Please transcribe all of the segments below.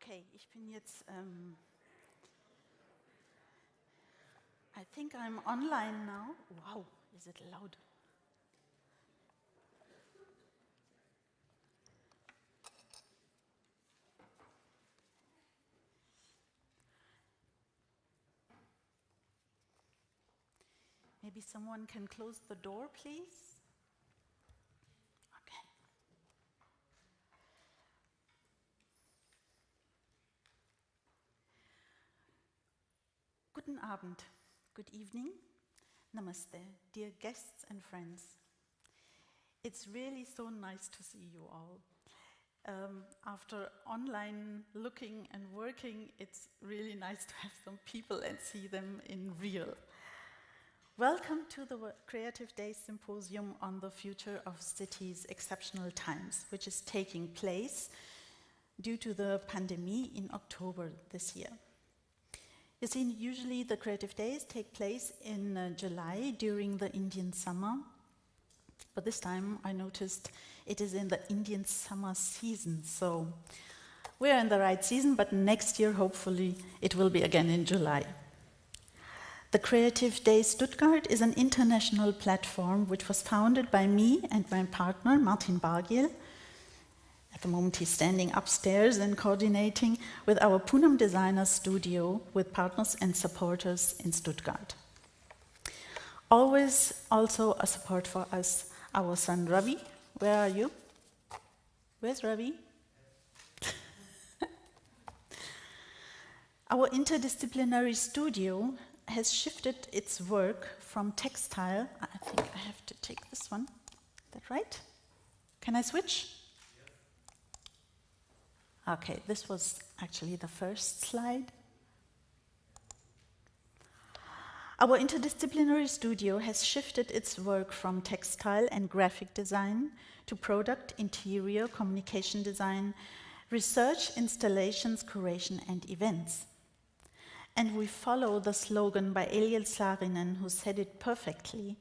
Okay, ich bin jetzt, I think I'm online now. Wow, is it loud? Maybe someone can close the door, please? Okay. Guten Abend, good evening, namaste, dear guests and friends. It's really so nice to see you all. After online looking and working, it's really nice to have some people and see them in real. Welcome to the CreativeDays Symposium on the Future of Cities' Exceptional Times, which is taking place due to the pandemic in October this year. You see, usually the Creative Days take place in July during the Indian summer, but this time I noticed it is in the Indian summer season, so we're in the right season, but next year hopefully it will be again in July. The CreativeDays Stuttgart is an international platform which was founded by me and my partner Martin Bargiel. At the moment he's standing upstairs and coordinating with our poonamdesigners studio with partners and supporters in Stuttgart. Always also a support for us, our son Ravi. Where are you? Where's Ravi? Our interdisciplinary studio has shifted its work from textile. I think I have to take this one. Is that right? Can I switch? Okay, this was actually the first slide. Our interdisciplinary studio has shifted its work from textile and graphic design to product, interior, communication design, research, installations, curation, and events. And we follow the slogan by Eliel Saarinen, who said it perfectly,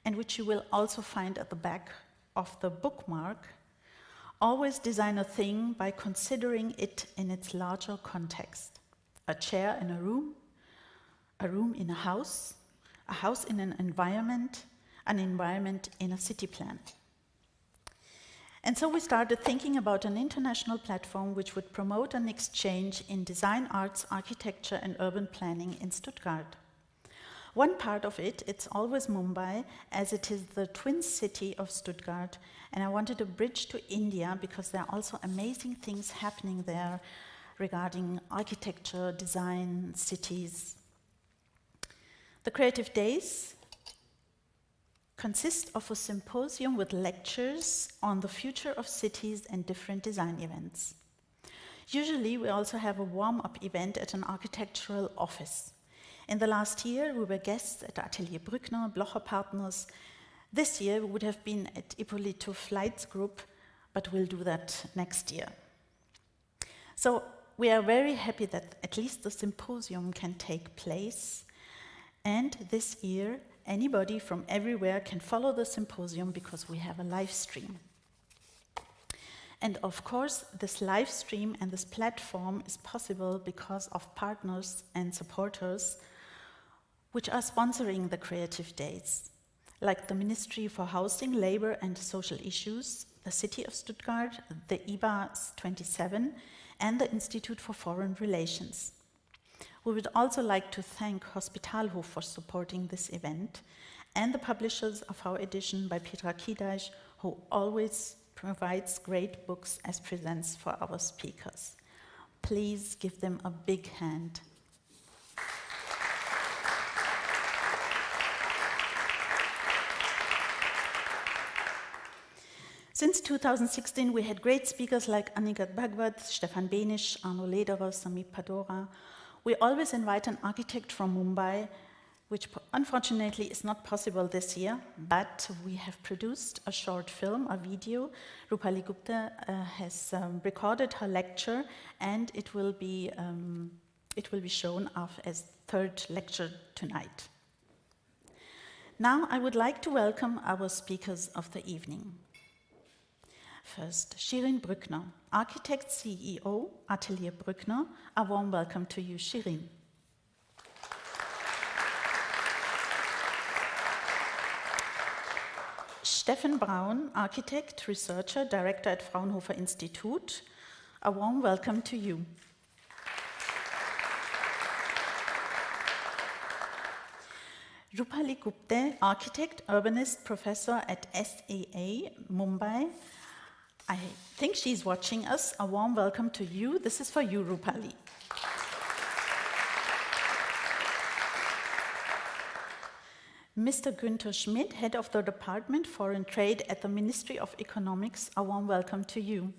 and which you will also find at the back of the bookmark. Always design a thing by considering it in its larger context. A chair in a room in a house in an environment in a city plan. And so we started thinking about an international platform which would promote an exchange in design, arts, architecture, and urban planning in Stuttgart. One part of it, it's always Mumbai, as it is the twin city of Stuttgart, and I wanted a bridge to India because there are also amazing things happening there regarding architecture, design, cities. The Creative Days consist of a symposium with lectures on the future of cities and different design events. Usually we also have a warm-up event at an architectural office. In the last year we were guests at Atelier Brückner, Blocher Partners. This year we would have been at Ippolito Flights Group, but we'll do that next year. So we are very happy that at least the symposium can take place, and this year anybody from everywhere can follow the symposium because we have a live stream. And of course, this live stream and this platform is possible because of partners and supporters which are sponsoring the Creative Days, like the Ministry for Housing, Labor and Social Issues, the City of Stuttgart, the IBA 27, and the Institute for Foreign Relations. We would also like to thank Hospitalhof for supporting this event and the publishers of our edition by Petra Kidaj, who always provides great books as presents for our speakers. Please give them a big hand. Since 2016, we had great speakers like Anigat Bhagwat, Stefan Benisch, Arno Lederer, Samit Padora. We always invite an architect from Mumbai, which unfortunately is not possible this year, but we have produced a short film, a video. Rupali Gupte has recorded her lecture, and it will be shown as third lecture tonight. Now I would like to welcome our speakers of the evening. First, Shirin Brückner, Architect CEO, Atelier Brückner. A warm welcome to you, Shirin. Stefan Brown, Architect, Researcher, Director at Fraunhofer Institute. A warm welcome to you. Rupali Gupte, Architect, Urbanist, Professor at SAA, Mumbai. I think she's watching us. A warm welcome to you. This is for you, Rupali. Mr. Günther Schmidt, Head of the Department Foreign Trade at the Ministry of Economics. A warm welcome to you.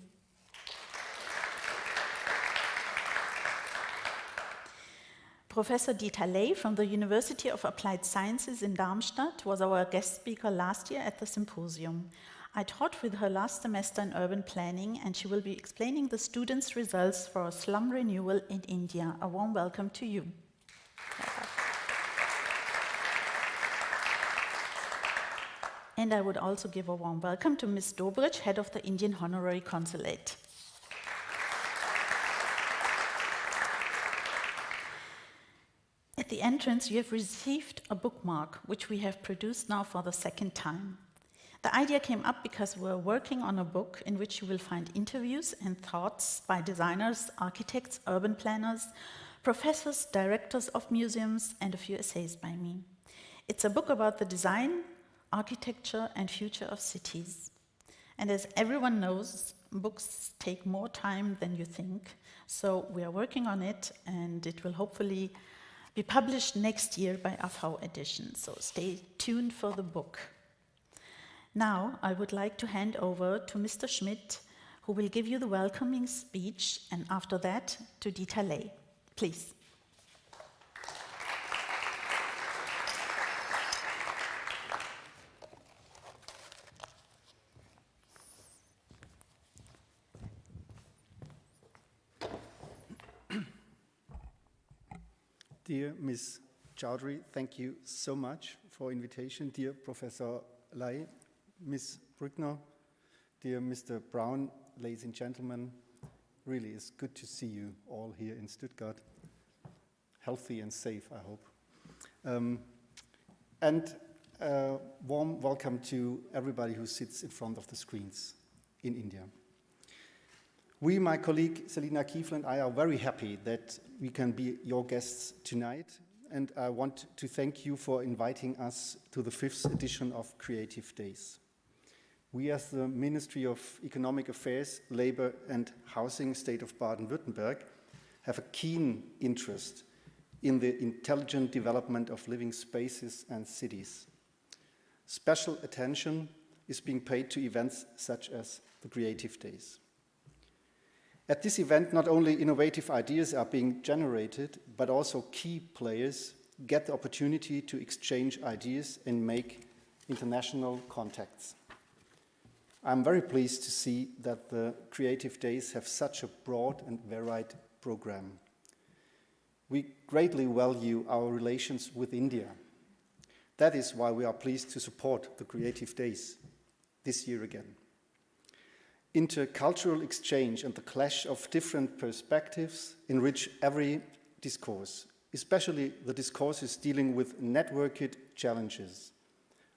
Professor Dieter Ley from the University of Applied Sciences in Darmstadt was our guest speaker last year at the Symposium. I taught with her last semester in urban planning, and she will be explaining the students' results for slum renewal in India. A warm welcome to you. And I would also give a warm welcome to Ms. Dobrich, Head of the Indian Honorary Consulate. At the entrance, you have received a bookmark, which we have produced now for the second time. The idea came up because we're working on a book in which you will find interviews and thoughts by designers, architects, urban planners, professors, directors of museums, and a few essays by me. It's a book about the design, architecture, and future of cities. And as everyone knows, books take more time than you think, so we are working on it, and it will hopefully be published next year by AV edition, so stay tuned for the book. Now, I would like to hand over to Mr. Schmidt, who will give you the welcoming speech, and after that, to Dieter Ley. Please. Dear Ms. Chowdhury, thank you so much for invitation. Dear Professor Ley, Ms. Brückner, dear Mr. Braun, ladies and gentlemen, really it's good to see you all here in Stuttgart. Healthy and safe, I hope. And a warm welcome to everybody who sits in front of the screens in India. We, my colleague Selina Kiefel and I, are very happy that we can be your guests tonight, and I want to thank you for inviting us to the 5th edition of Creative Days. We, as the Ministry of Economic Affairs, Labor and Housing, State of Baden-Württemberg, have a keen interest in the intelligent development of living spaces and cities. Special attention is being paid to events such as the Creative Days. At this event, not only innovative ideas are being generated, but also key players get the opportunity to exchange ideas and make international contacts. I'm very pleased to see that the Creative Days have such a broad and varied program. We greatly value our relations with India. That is why we are pleased to support the Creative Days this year again. Intercultural exchange and the clash of different perspectives enrich every discourse, especially the discourses dealing with networked challenges,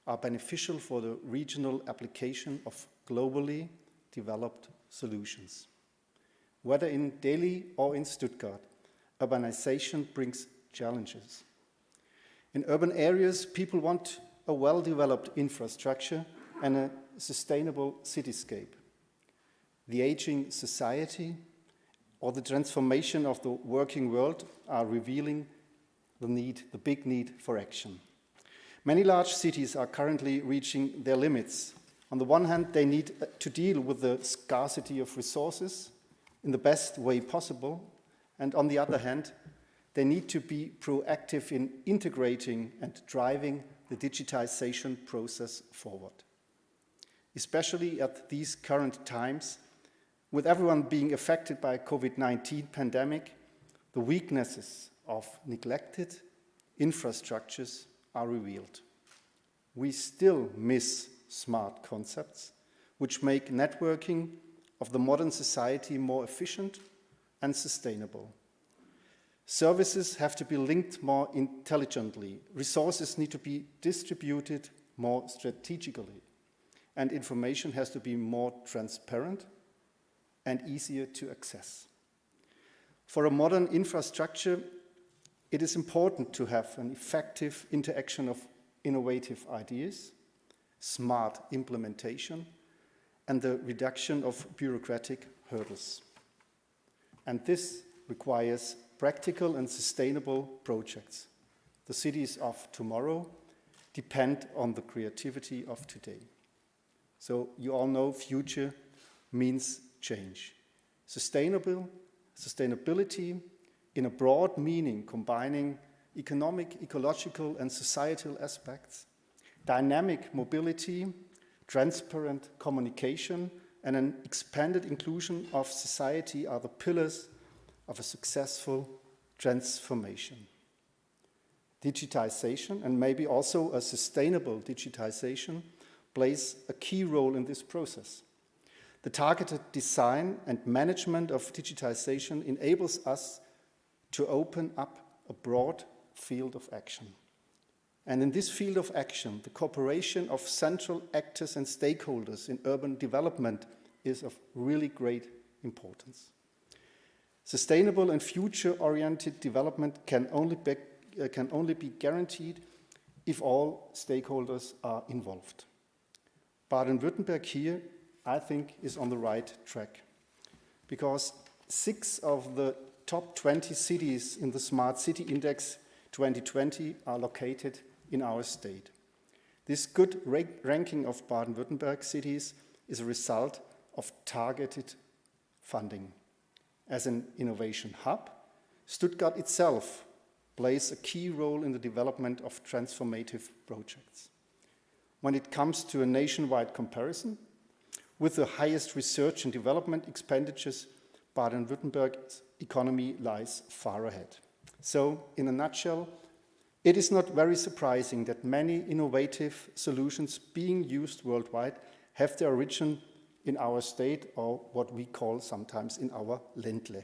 are beneficial for the regional application of globally developed solutions. Whether in Delhi or in Stuttgart, urbanization brings challenges. In urban areas, people want a well-developed infrastructure and a sustainable cityscape. The aging society or the transformation of the working world are revealing the big need for action. Many large cities are currently reaching their limits. On the one hand, they need to deal with the scarcity of resources in the best way possible, and on the other hand, they need to be proactive in integrating and driving the digitization process forward. Especially at these current times, with everyone being affected by COVID-19 pandemic, the weaknesses of neglected infrastructures are revealed. We still miss smart concepts which make networking of the modern society more efficient and sustainable. Services have to be linked more intelligently. Resources need to be distributed more strategically. And information has to be more transparent and easier to access. For a modern infrastructure, it is important to have an effective interaction of innovative ideas, smart implementation, and the reduction of bureaucratic hurdles. And this requires practical and sustainable projects. The cities of tomorrow depend on the creativity of today. So you all know future means change. Sustainability in a broad meaning, combining economic, ecological, and societal aspects, dynamic mobility, transparent communication, and an expanded inclusion of society are the pillars of a successful transformation. Digitization, and maybe also a sustainable digitization, plays a key role in this process. The targeted design and management of digitization enables us to open up a broad field of action. And in this field of action, the cooperation of central actors and stakeholders in urban development is of really great importance. Sustainable and future-oriented development can only be guaranteed if all stakeholders are involved. Baden-Württemberg here, I think, is on the right track, because 6 of the top 20 cities in the Smart City Index 2020 are located in our state. This good ranking of Baden-Württemberg cities is a result of targeted funding. As an innovation hub, Stuttgart itself plays a key role in the development of transformative projects. When it comes to a nationwide comparison, with the highest research and development expenditures, Baden-Württemberg's economy lies far ahead. So, in a nutshell, it is not very surprising that many innovative solutions being used worldwide have their origin in our state, or what we call sometimes in our Ländle.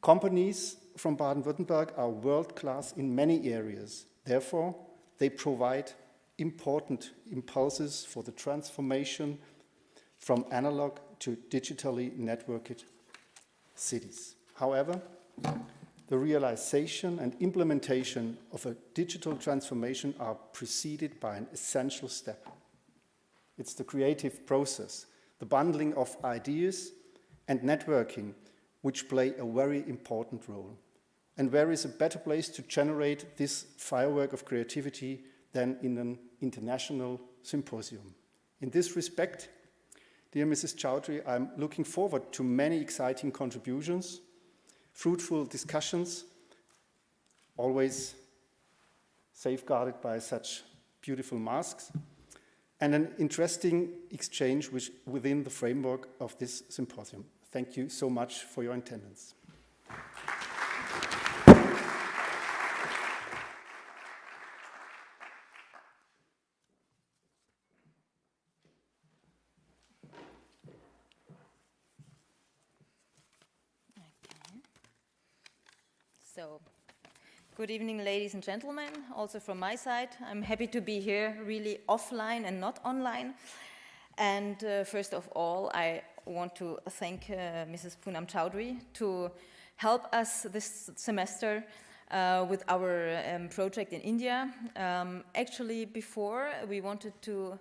Companies from Baden-Württemberg are world-class in many areas. Therefore, they provide important impulses for the transformation from analog to digitally networked cities. However, the realization and implementation of a digital transformation are preceded by an essential step. It's the creative process, the bundling of ideas and networking, which play a very important role. And where is a better place to generate this firework of creativity than in an international symposium? In this respect, dear Mrs. Chowdhury, I'm looking forward to many exciting contributions, fruitful discussions, always safeguarded by such beautiful masks, and an interesting exchange within the framework of this symposium. Thank you so much for your attendance. So, good evening, ladies and gentlemen. Also from my side, I'm happy to be here, really offline and not online. And first of all, I want to thank Mrs. Poonam Chowdhury to help us this semester with our project in India. Actually, before we wanted to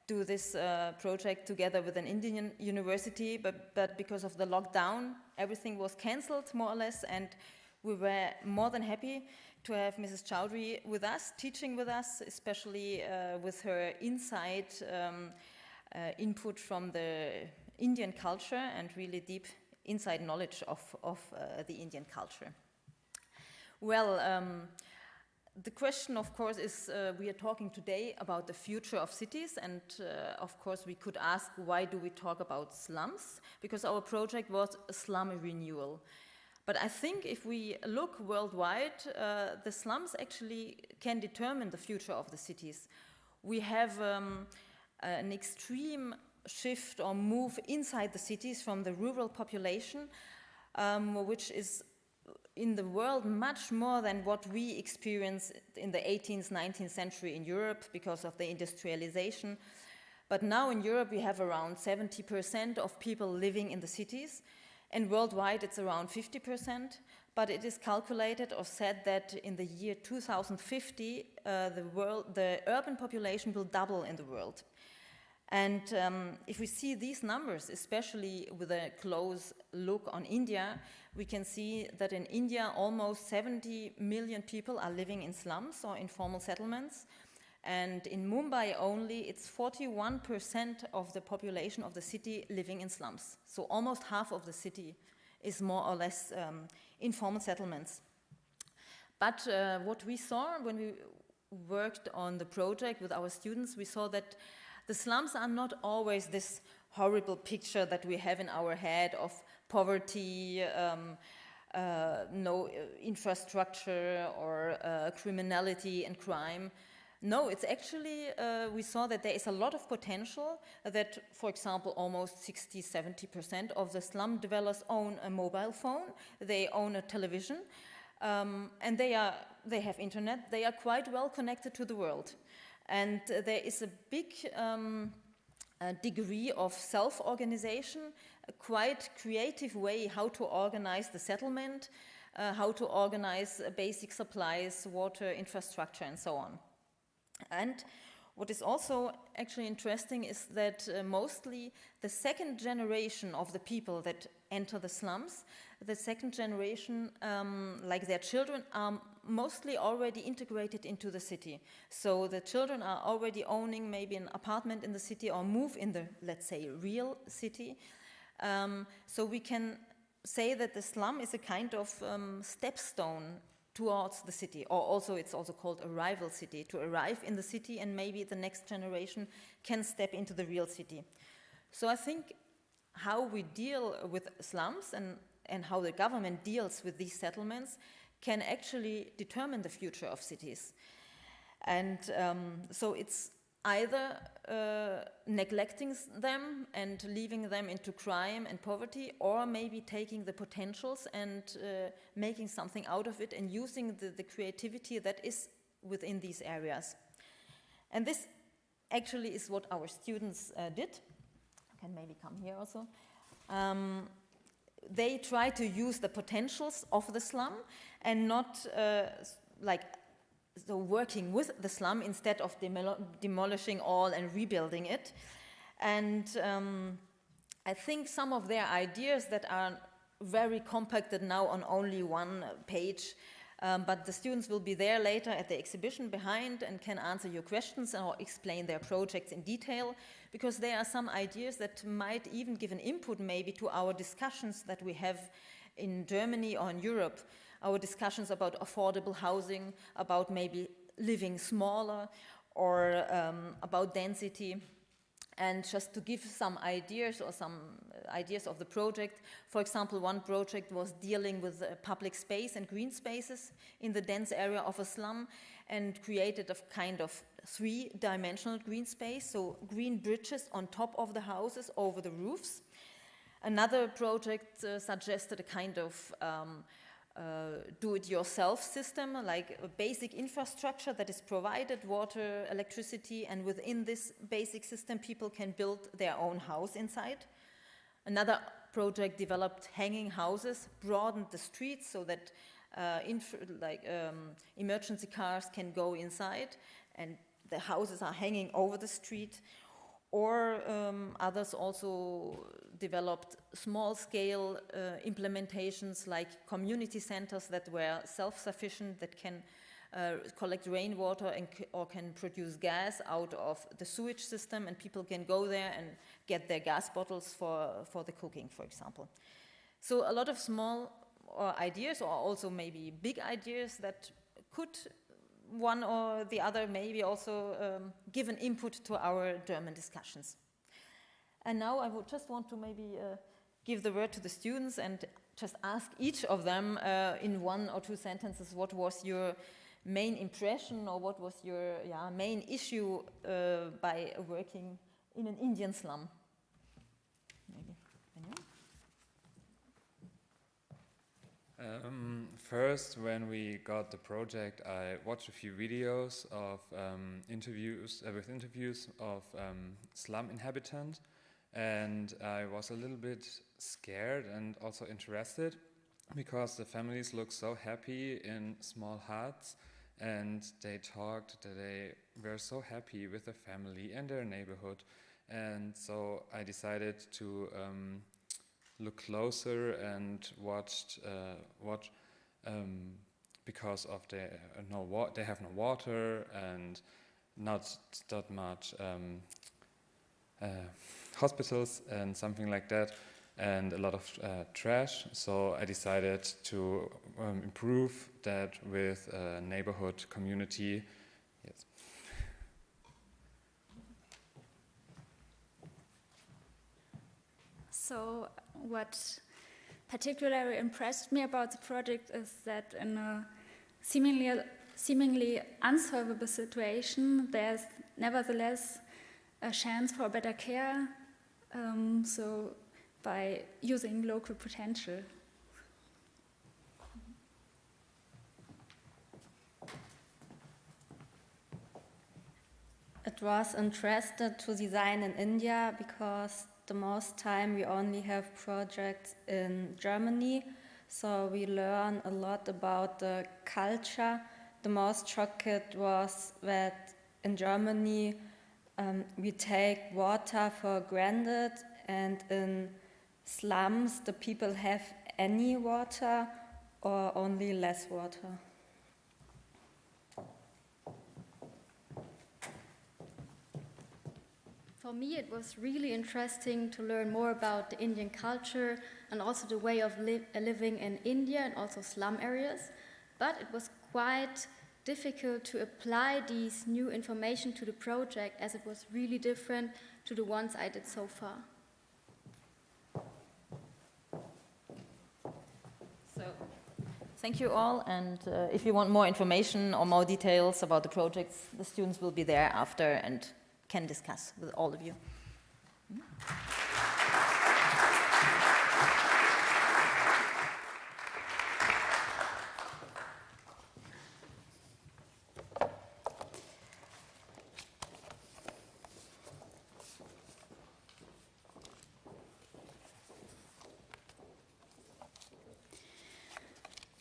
do this project together with an Indian university, but because of the lockdown, everything was cancelled more or less, and we were more than happy to have Mrs. Chowdhury with us, teaching with us, especially with her insight, input from the Indian culture and really deep inside knowledge of the Indian culture. Well, the question, of course, is we are talking today about the future of cities, and of course we could ask, why do we talk about slums? Because our project was a slum renewal. But I think if we look worldwide, the slums actually can determine the future of the cities. We have an extreme shift or move inside the cities from the rural population, which is in the world much more than what we experienced in the 18th, 19th century in Europe because of the industrialization. But now in Europe we have around 70% of people living in the cities, and worldwide it's around 50%. But it is calculated or said that in the year 2050 the urban population will double in the world. And if we see these numbers, especially with a close look on India, we can see that in India almost 70 million people are living in slums or informal settlements. And in Mumbai only, it's 41% of the population of the city living in slums. So almost half of the city is more or less informal settlements. But what we saw when we worked on the project with our students, we saw that the slums are not always this horrible picture that we have in our head of poverty, no infrastructure, or criminality and crime. No, it's actually, we saw that there is a lot of potential, that, for example, almost 60–70% of the slum dwellers own a mobile phone, they own a television, and they have internet, they are quite well connected to the world. And there is a big degree of self-organization, a quite creative way how to organize the settlement, how to organize basic supplies, water, infrastructure, and so on. And what is also actually interesting is that mostly the second generation of the people that enter the slums, the second generation, like their children, are mostly already integrated into the city. So the children are already owning maybe an apartment in the city or move in the, let's say, real city. So we can say that the slum is a kind of stepstone towards the city, or also it's also called arrival city, to arrive in the city and maybe the next generation can step into the real city. So I think how we deal with slums and how the government deals with these settlements can actually determine the future of cities. And so it's either neglecting them and leaving them into crime and poverty, or maybe taking the potentials and making something out of it and using the creativity that is within these areas. And this actually is what our students did. I can maybe come here also. They try to use the potentials of the slum and not so working with the slum instead of demolishing all and rebuilding it. And I think some of their ideas that are very compacted now on only one page, but the students will be there later at the exhibition behind and can answer your questions or explain their projects in detail, because there are some ideas that might even give an input maybe to our discussions that we have in Germany or in Europe. Our discussions about affordable housing, about maybe living smaller, or about density. And just to give some ideas or some ideas of the project, for example, one project was dealing with public space and green spaces in the dense area of a slum and created a kind of three-dimensional green space, so green bridges on top of the houses over the roofs. Another project suggested a kind of do-it-yourself system, like a basic infrastructure that is provided, water, electricity, and within this basic system people can build their own house inside. Another project developed hanging houses, broadened the streets so that emergency cars can go inside and the houses are hanging over the street. Or others also developed small-scale implementations like community centers that were self-sufficient, that can collect rainwater or can produce gas out of the sewage system, and people can go there and get their gas bottles for the cooking, for example. So a lot of small ideas, or also maybe big ideas that could one or the other maybe also give an input to our German discussions. And now I would just want to maybe give the word to the students and just ask each of them in one or two sentences what was your main impression or what was your main issue by working in an Indian slum. First, when we got the project, I watched a few videos of interviews of slum inhabitants, and I was a little bit scared and also interested because the families look so happy in small huts, and they talked that they were so happy with their family and their neighborhood, and so I decided to look closer and watched because of they have no water and not that much hospitals and something like that, and a lot of trash. So I decided to improve that with a neighborhood community. Yes. So what particularly impressed me about the project is that in a seemingly unsolvable situation, there's nevertheless a chance for better care, so by using local potential. It was interesting to design in India because the most time we only have projects in Germany, so we learn a lot about the culture. The most shocking was that in Germany we take water for granted, and in slums the people have any water or only less water. For me, it was really interesting to learn more about the Indian culture and also the way of living in India and also slum areas. But it was quite difficult to apply these new information to the project, as it was really different to the ones I did so far. So, thank you all, and if you want more information or more details about the projects, the students will be there after and can discuss with all of you.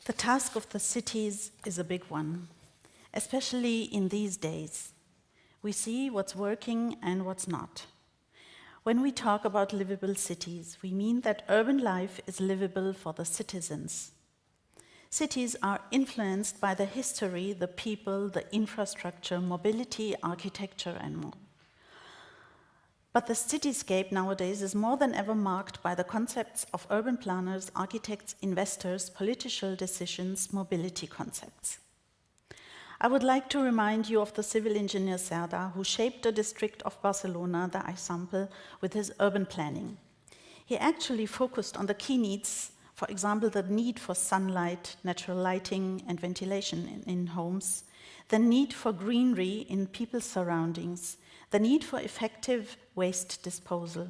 The task of the cities is a big one, especially in these days. We see what's working and what's not. When we talk about livable cities, we mean that urban life is livable for the citizens. Cities are influenced by the history, the people, the infrastructure, mobility, architecture, and more. But the cityscape nowadays is more than ever marked by the concepts of urban planners, architects, investors, political decisions, mobility concepts. I would like to remind you of the civil engineer Serdar, who shaped the district of Barcelona, the Eixample, with his urban planning. He actually focused on the key needs, for example, the need for sunlight, natural lighting and ventilation in homes, the need for greenery in people's surroundings, the need for effective waste disposal.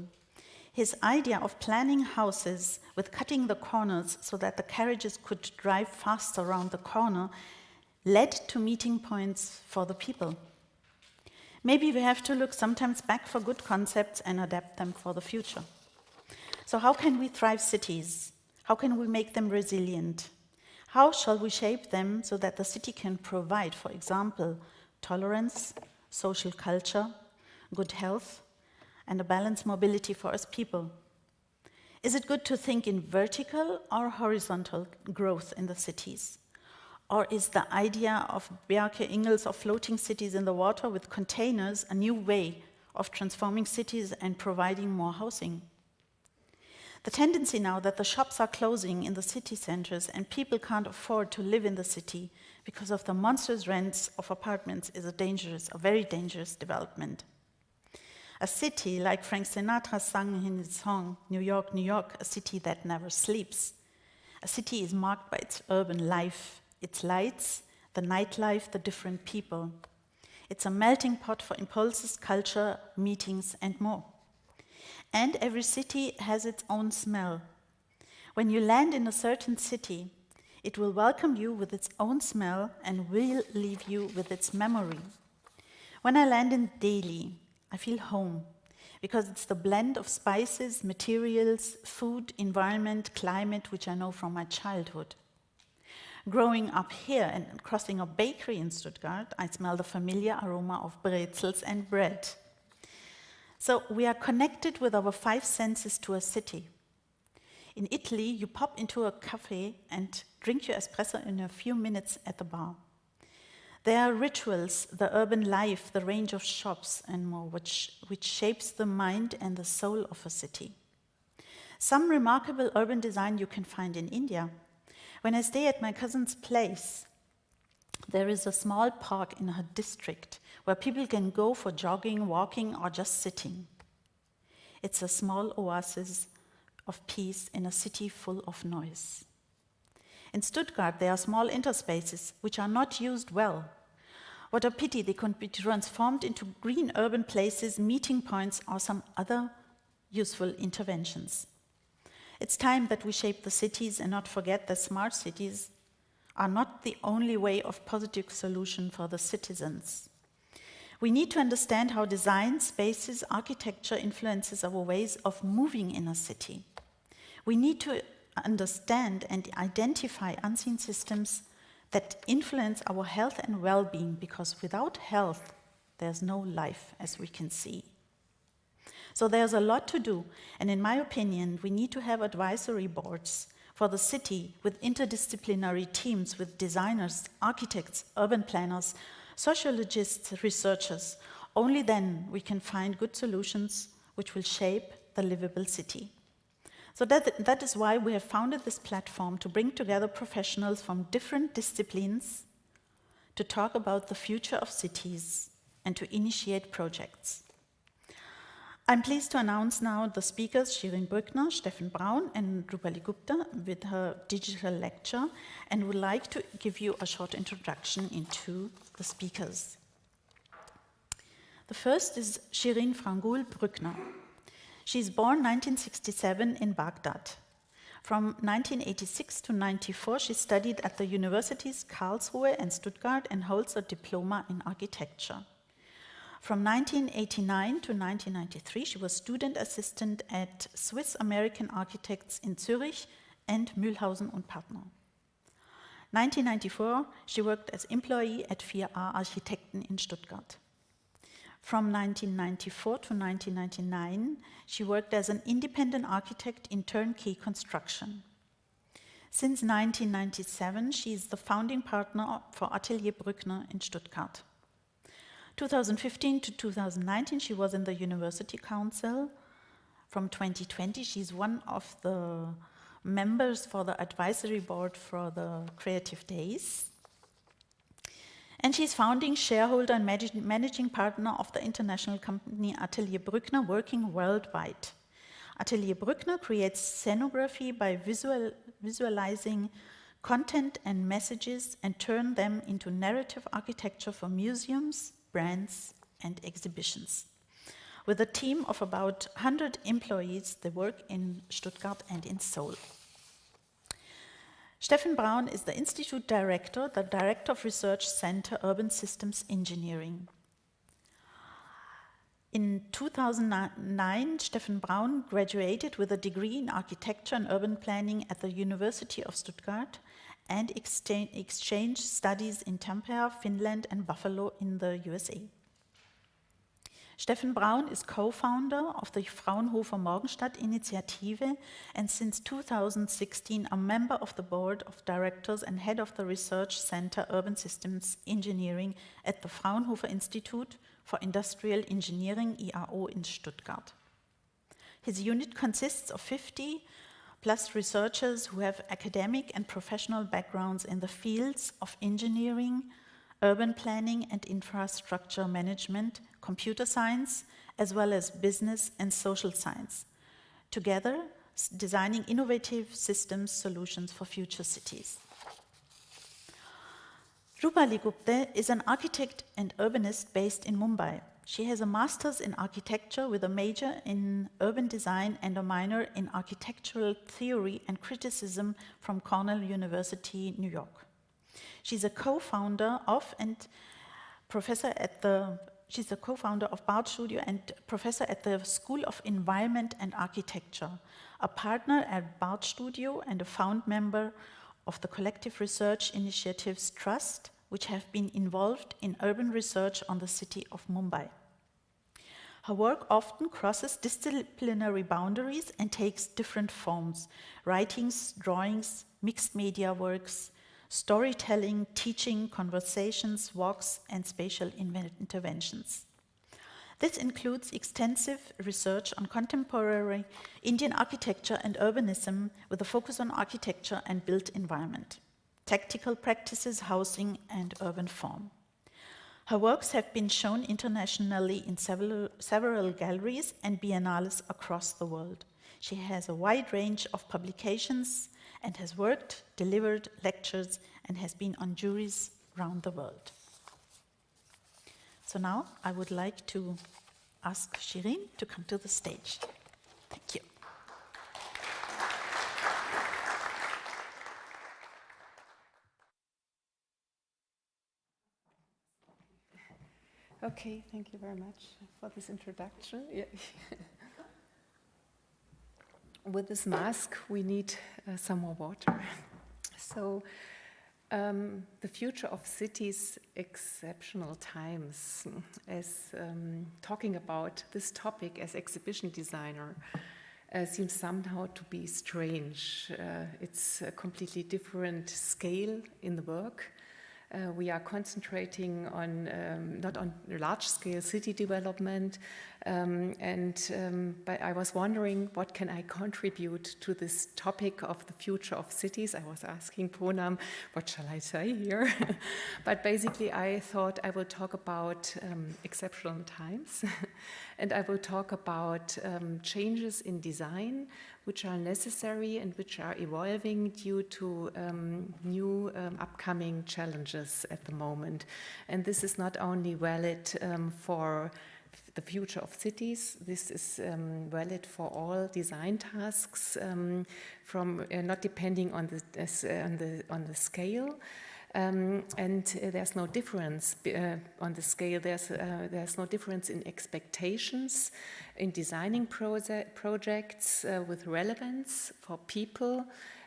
His idea of planning houses with cutting the corners so that the carriages could drive fast around the corner led to meeting points for the people. Maybe we have to look sometimes back for good concepts and adapt them for the future. So how can we thrive cities? How can we make them resilient? How shall we shape them so that the city can provide, for example, tolerance, social culture, good health, and a balanced mobility for us people? Is it good to think in vertical or horizontal growth in the cities? Or is the idea of Bjarke Ingels of floating cities in the water with containers a new way of transforming cities and providing more housing? The tendency now that the shops are closing in the city centers and people can't afford to live in the city because of the monstrous rents of apartments is a very dangerous development. A city, like Frank Sinatra sang in his song, New York, New York, a city that never sleeps. A city is marked by its urban life, its lights, the nightlife, the different people. It's a melting pot for impulses, culture, meetings, and more. And every city has its own smell. When you land in a certain city, It will welcome you with its own smell and will leave you with its memory. When I land in Delhi, I feel home, because it's the blend of spices, materials, food, environment, climate, which I know from my childhood. Growing up here and crossing a bakery in Stuttgart, I smell the familiar aroma of brezels and bread. So we are connected with our 5 senses to a city. In Italy, you pop into a cafe and drink your espresso in a few minutes at the bar. There are rituals, the urban life, the range of shops and more, which shapes the mind and the soul of a city. Some remarkable urban design you can find in India. When I stay at my cousin's place, there is a small park in her district where people can go for jogging, walking, or just sitting. It's a small oasis of peace in a city full of noise. In Stuttgart, there are small interspaces which are not used well. What a pity they couldn't be transformed into green urban places, meeting points, or some other useful interventions. It's time that we shape the cities and not forget that smart cities are not the only way of positive solution for the citizens. We need to understand how design, spaces, architecture influences our ways of moving in a city. We need to understand and identify unseen systems that influence our health and well-being, because without health, there's no life, as we can see. So there's a lot to do, and in my opinion, we need to have advisory boards for the city with interdisciplinary teams with designers, architects, urban planners, sociologists, researchers. Only then we can find good solutions which will shape the livable city. So that is why we have founded this platform, to bring together professionals from different disciplines to talk about the future of cities and to initiate projects. I'm pleased to announce now the speakers, Shirin Brückner, Stefan Brown, and Rupali Gupte with her digital lecture, and would like to give you a short introduction into the speakers. The first is Shirin Frangul Brückner. She's born 1967 in Baghdad. From 1986 to 1994, she studied at the universities Karlsruhe and Stuttgart and holds a diploma in architecture. From 1989 to 1993, she was student assistant at Swiss American Architects in Zurich and Mühlhausen und Partner. 1994, she worked as employee at 4A Architekten in Stuttgart. From 1994 to 1999, she worked as an independent architect in turnkey construction. Since 1997, she is the founding partner for Atelier Brückner in Stuttgart. 2015 to 2019, she was in the University Council. From 2020, she's one of the members for the advisory board for the CreativeDays. And she's founding shareholder and managing partner of the international company Atelier Brückner, working worldwide. Atelier Brückner creates scenography by visualizing content and messages and turn them into narrative architecture for museums, brands, and exhibitions. With a team of about 100 employees, they work in Stuttgart and in Seoul. Stefan Brown is the Institutdirector, the Director of Research Center Urban Systems Engineering. In 2009, Stefan Brown graduated with a degree in architecture and urban planning at the University of Stuttgart and exchange studies in Tampere, Finland, and Buffalo in the USA. Stefan Brown is co-founder of the Fraunhofer Morgenstadt-Initiative and since 2016 a member of the board of directors and head of the Research Center Urban Systems Engineering at the Fraunhofer Institute for Industrial Engineering, IAO, in Stuttgart. His unit consists of 50 plus researchers who have academic and professional backgrounds in the fields of engineering, urban planning and infrastructure management, computer science, as well as business and social science, together designing innovative systems solutions for future cities. Rupali Gupte is an architect and urbanist based in Mumbai. She has a master's in architecture with a major in urban design and a minor in architectural theory and criticism from Cornell University, New York. She's a co-founder of She's a co-founder of bardstudio and professor at the School of Environment and Architecture, a partner at bardstudio and a found member of the collective research initiatives Trust, which have been involved in urban research on the city of Mumbai. Her work often crosses disciplinary boundaries and takes different forms: writings, drawings, mixed media works, storytelling, teaching, conversations, walks, and spatial interventions. This includes extensive research on contemporary Indian architecture and urbanism with a focus on architecture and built environment, tactical practices, housing, and urban form. Her works have been shown internationally in several galleries and biennales across the world. She has a wide range of publications and has worked, delivered lectures, and has been on juries around the world. So now I would like to ask Shirin to come to the stage. Thank you. Okay, thank you very much for this introduction. Yeah. With this mask, we need some more water. So, the future of cities, exceptional times. As talking about this topic as exhibition designer seems somehow to be strange. It's a completely different scale in the work. We are concentrating on not on large-scale city development, but I was wondering what can I contribute to this topic of the future of cities. I was asking Poonam, what shall I say here? But basically I thought I will talk about exceptional times and I will talk about changes in design which are necessary and which are evolving due to new upcoming challenges at the moment. And this is not only valid for the future of cities, this is valid for all design tasks, from not depending on the scale. And there's no difference on the scale. There's no difference in expectations in designing projects with relevance for people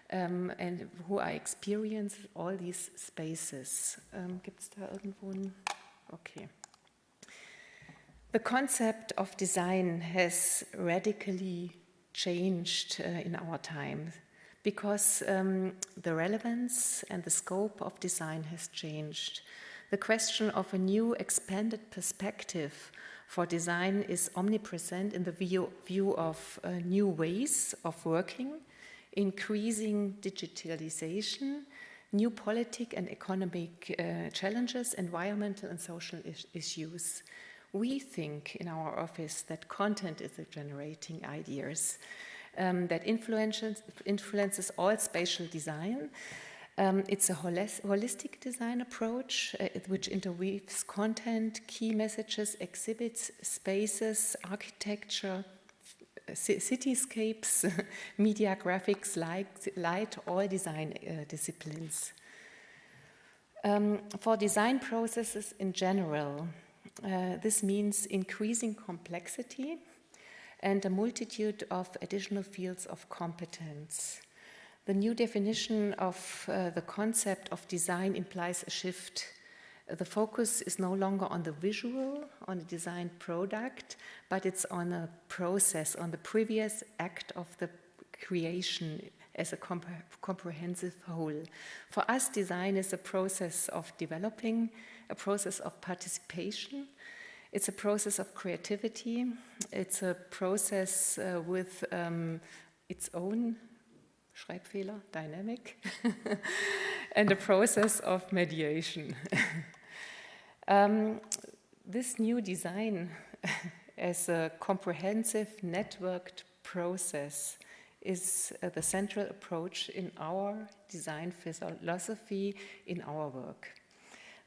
and who are experiencing all these spaces. Gibt's da irgendwo ein? Okay. The concept of design has radically changed in our time, because the relevance and the scope of design has changed. The question of a new expanded perspective for design is omnipresent in the view of new ways of working, increasing digitalization, new politic and economic challenges, environmental and social issues. We think in our office that content is generating ideas. That influences all spatial design. It's a holistic design approach which interweaves content, key messages, exhibits, spaces, architecture, cityscapes, media, graphics, light, all design disciplines. For design processes in general, this means increasing complexity and a multitude of additional fields of competence. The new definition of the concept of design implies a shift. The focus is no longer on the visual, on the designed product, but it's on a process, on the previous act of the creation as a comprehensive whole. For us, design is a process of developing, a process of participation. It's a process of creativity. It's a process with its own Schreibfehler, dynamic, and a process of mediation. This new design as a comprehensive networked process is the central approach in our design philosophy, in our work.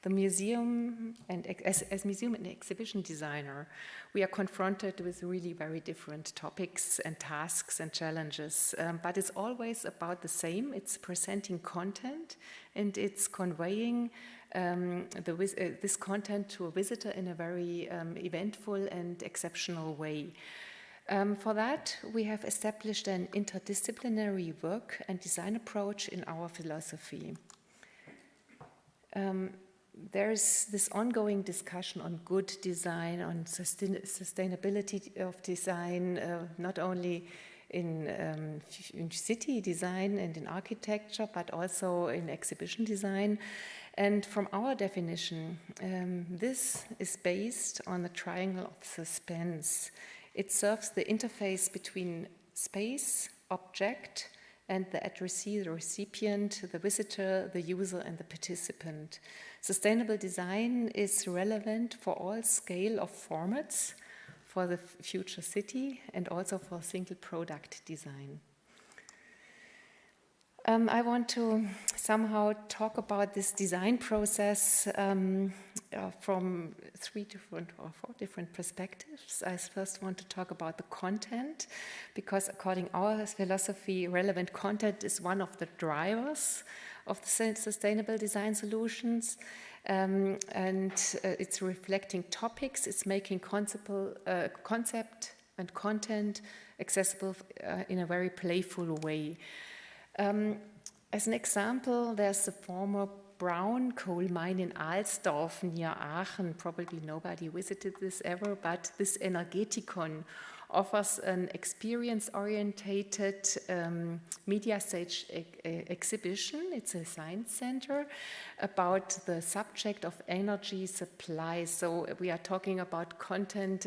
the museum and as museum and exhibition designer, we are confronted with really very different topics and tasks and challenges, but it's always about the same. It's presenting content and it's conveying this content to a visitor in a very eventful and exceptional way. For that, we have established an interdisciplinary work and design approach in our philosophy. There's this ongoing discussion on good design, on sustainability of design, not only in city design and in architecture, but also in exhibition design. And from our definition, this is based on the triangle of suspense. It serves the interface between space, object, and the addressee, the recipient, the visitor, the user, and the participant. Sustainable design is relevant for all scale of formats, for the future city, and also for single product design. I want to somehow talk about this design process from 3 different or 4 different perspectives. I first want to talk about the content, because according to our philosophy, relevant content is one of the drivers of the sustainable design solutions. And it's reflecting topics, it's making concept and content accessible in a very playful way. As an example, there's the former Braun coal mine in Alsdorf near Aachen. Probably nobody visited this ever, but this Energetikon offers an experience-orientated media stage exhibition. It's a science center about the subject of energy supply. So we are talking about content,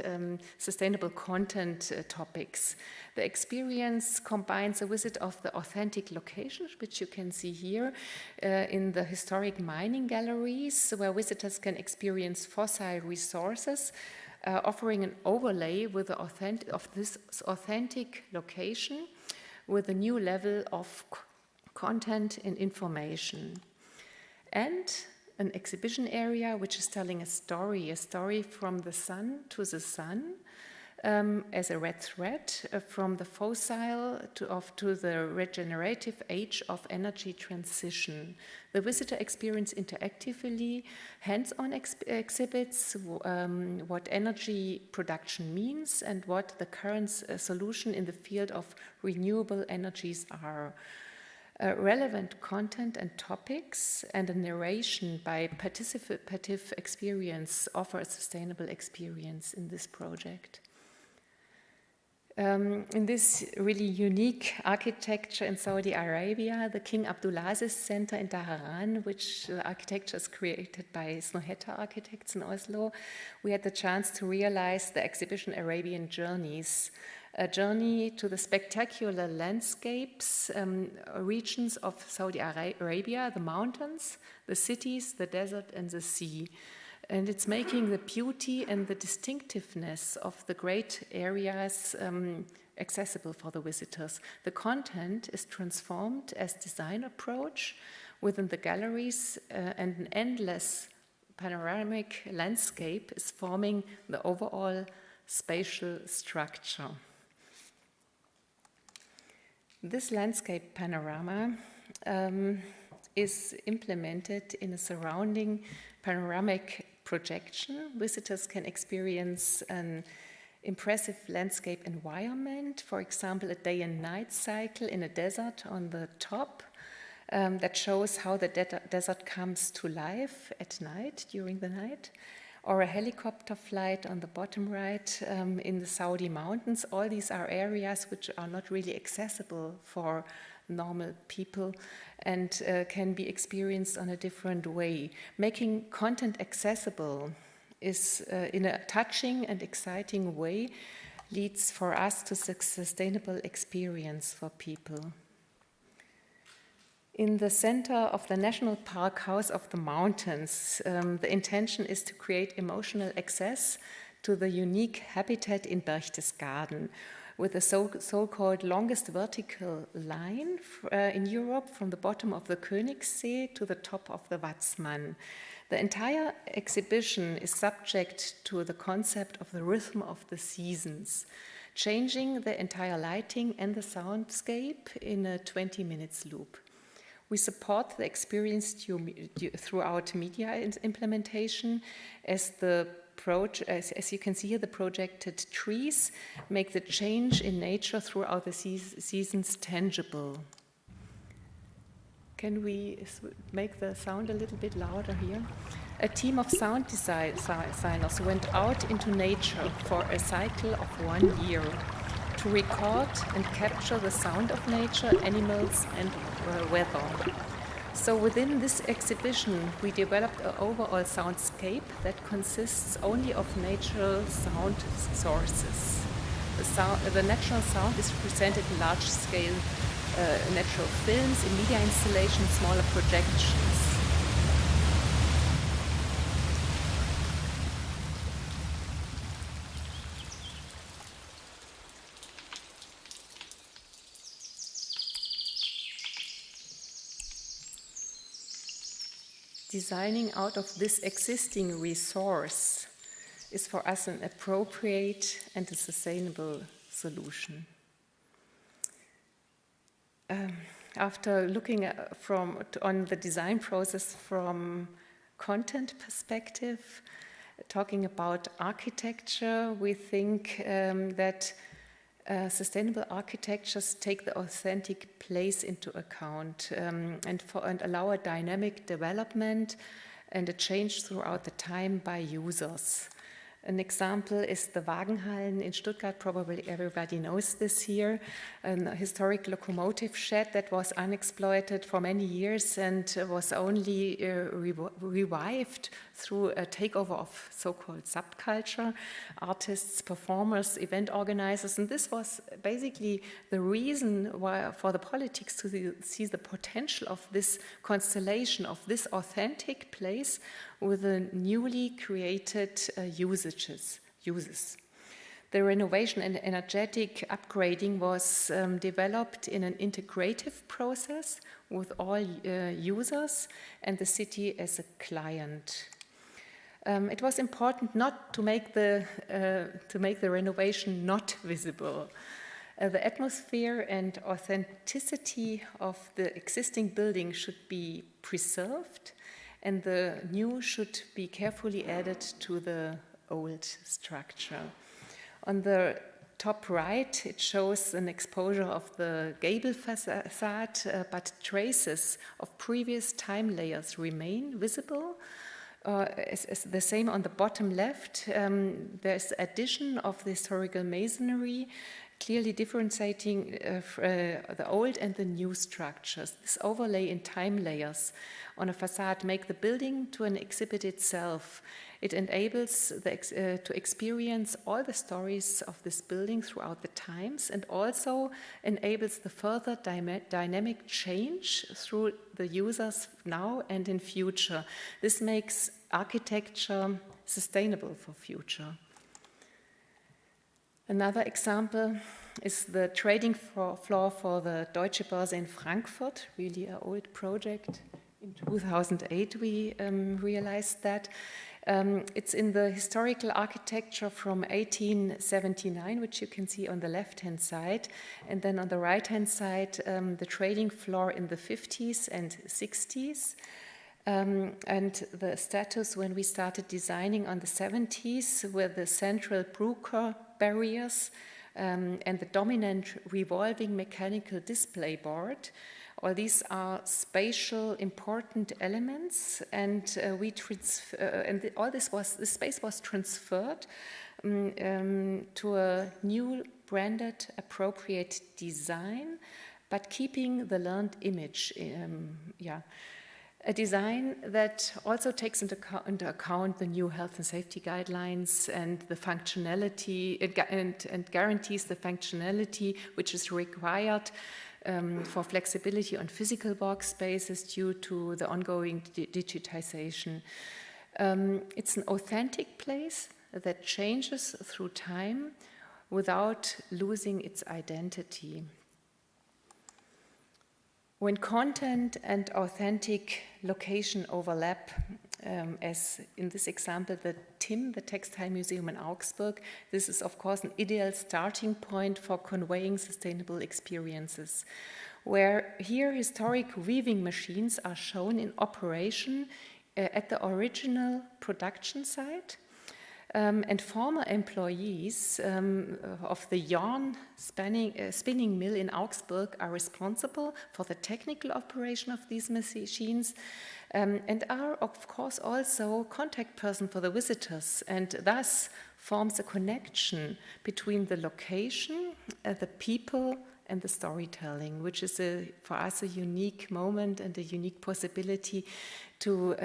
sustainable content topics. The experience combines a visit of the authentic locations, which you can see here in the historic mining galleries, where visitors can experience fossil resources, offering an overlay with this authentic location with a new level of content and information. And an exhibition area which is telling a story from the sun to the sun, as a red thread from the fossil to the regenerative age of energy transition. The visitor experience interactively hands-on exhibits what energy production means and what the current solution in the field of renewable energies are. Relevant content and topics and a narration by participative experience offer a sustainable experience in this project. In this really unique architecture in Saudi Arabia, the King Abdulaziz Center in Tahara, which the architecture is created by Snohetta Architects in Oslo, we had the chance to realize the exhibition Arabian Journeys, a journey to the spectacular landscapes, regions of Saudi Arabia, the mountains, the cities, the desert, and the sea. And it's making the beauty and the distinctiveness of the great areas accessible for the visitors. The content is transformed as design approach within the galleries, and an endless panoramic landscape is forming the overall spatial structure. This landscape panorama is implemented in a surrounding panoramic projection. Visitors can experience an impressive landscape environment, for example, a day and night cycle in a desert on the top that shows how the desert comes to life at night, during the night, or a helicopter flight on the bottom right in the Saudi mountains. All these are areas which are not really accessible for normal people and can be experienced on a different way. Making content accessible is in a touching and exciting way leads for us to sustainable experience for people. In the center of the National Park House of the Mountains, the intention is to create emotional access to the unique habitat in Berchtesgaden, with the so-called longest vertical line in Europe from the bottom of the Königssee to the top of the Watzmann. The entire exhibition is subject to the concept of the rhythm of the seasons, changing the entire lighting and the soundscape in a 20 minutes loop. We support the experience throughout media implementation as you can see here, the projected trees make the change in nature throughout the seasons tangible. Can we make the sound a little bit louder here? A team of sound designers went out into nature for a cycle of 1 year to record and capture the sound of nature, animals, and weather. So within this exhibition, we developed an overall soundscape that consists only of natural sound sources. The natural sound is presented in large-scale natural films, in media installations, smaller projections. Designing out of this existing resource is for us an appropriate and a sustainable solution. After looking on the design process from content perspective, talking about architecture, we think that sustainable architectures take the authentic place into account and allow a dynamic development and a change throughout the time by users. An example is the Wagenhallen in Stuttgart. Probably everybody knows this here. A historic locomotive shed that was unexploited for many years and was only revived through a takeover of so-called subculture, artists, performers, event organizers. And this was basically the reason why, for the politics to see the potential of this constellation, of this authentic place with the newly created uses. The renovation and energetic upgrading was developed in an integrative process with all users and the city as a client. It was important not to make the renovation not visible. The atmosphere and authenticity of the existing building should be preserved, and the new should be carefully added to the old structure. On the top right, it shows an exposure of the gable facade, but traces of previous time layers remain visible. As the same on the bottom left, there's addition of the historical masonry, clearly differentiating the old and the new structures. This overlay in time layers on a facade make the building to an exhibit itself. It enables to experience all the stories of this building throughout the times, and also enables the further dynamic change through the users now and in future. This makes architecture sustainable for future. Another example is the trading floor for the Deutsche Börse in Frankfurt, really an old project. In 2008 we realized that. It's in the historical architecture from 1879, which you can see on the left-hand side, and then on the right-hand side, the trading floor in the 50s and 60s. And the status when we started designing on the 70s were the central Brückner barriers and the dominant revolving mechanical display board. All these are spatial important elements, and this space was transferred to a new branded appropriate design, but keeping the learned image. A design that also takes into account the new health and safety guidelines and the functionality and guarantees the functionality which is required for flexibility on physical workspaces due to the ongoing digitization. It's an authentic place that changes through time without losing its identity. When content and authentic location overlap, as in this example, the Textile Museum in Augsburg, this is of course an ideal starting point for conveying sustainable experiences, where here historic weaving machines are shown in operation at the original production site. And former employees of the yarn spinning mill in Augsburg are responsible for the technical operation of these machines and are, of course, also contact person for the visitors, and thus forms a connection between the location, the people, and the storytelling, which is for us a unique moment and a unique possibility to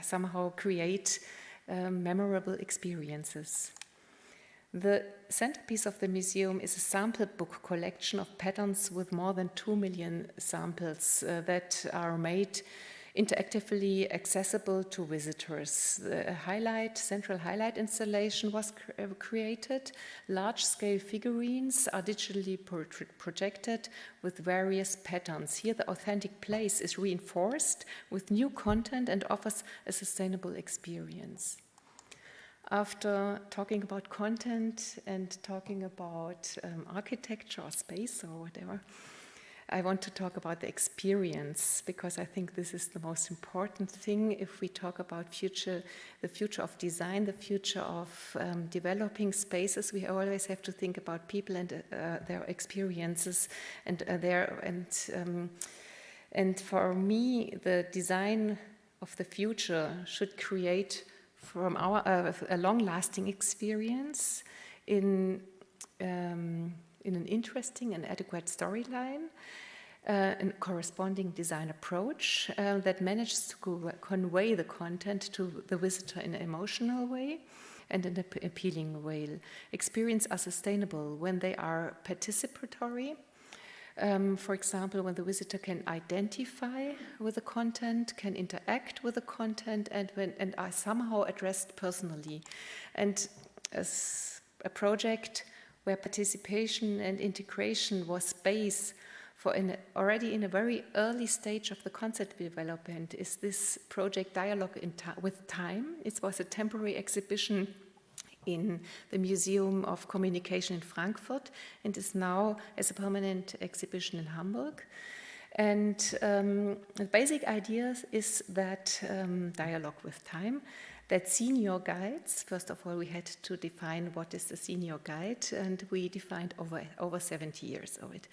somehow create memorable experiences. The centerpiece of the museum is a sample book collection of patterns with more than 2 million samples that are made interactively accessible to visitors. The central highlight installation was created. Large-scale figurines are digitally projected with various patterns. Here the authentic place is reinforced with new content and offers a sustainable experience. After talking about content and talking about architecture or space or whatever, I want to talk about the experience, because I think this is the most important thing if we talk about the future of design, the future of developing spaces. We always have to think about people and their experiences and for me, the design of the future should create from a long-lasting experience in an interesting and adequate storyline, and corresponding design approach that manages to convey the content to the visitor in an emotional way and in an appealing way. Experiences are sustainable when they are participatory. For example, when the visitor can identify with the content, can interact with the content, and are somehow addressed personally. And as a project where participation and integration was base for already in a very early stage of the concept development is this project Dialogue with Time. It was a temporary exhibition in the Museum of Communication in Frankfurt and is now as a permanent exhibition in Hamburg. And the basic idea is that Dialogue with Time, that senior guides, first of all, we had to define what is the senior guide, and we defined over 70 years of it.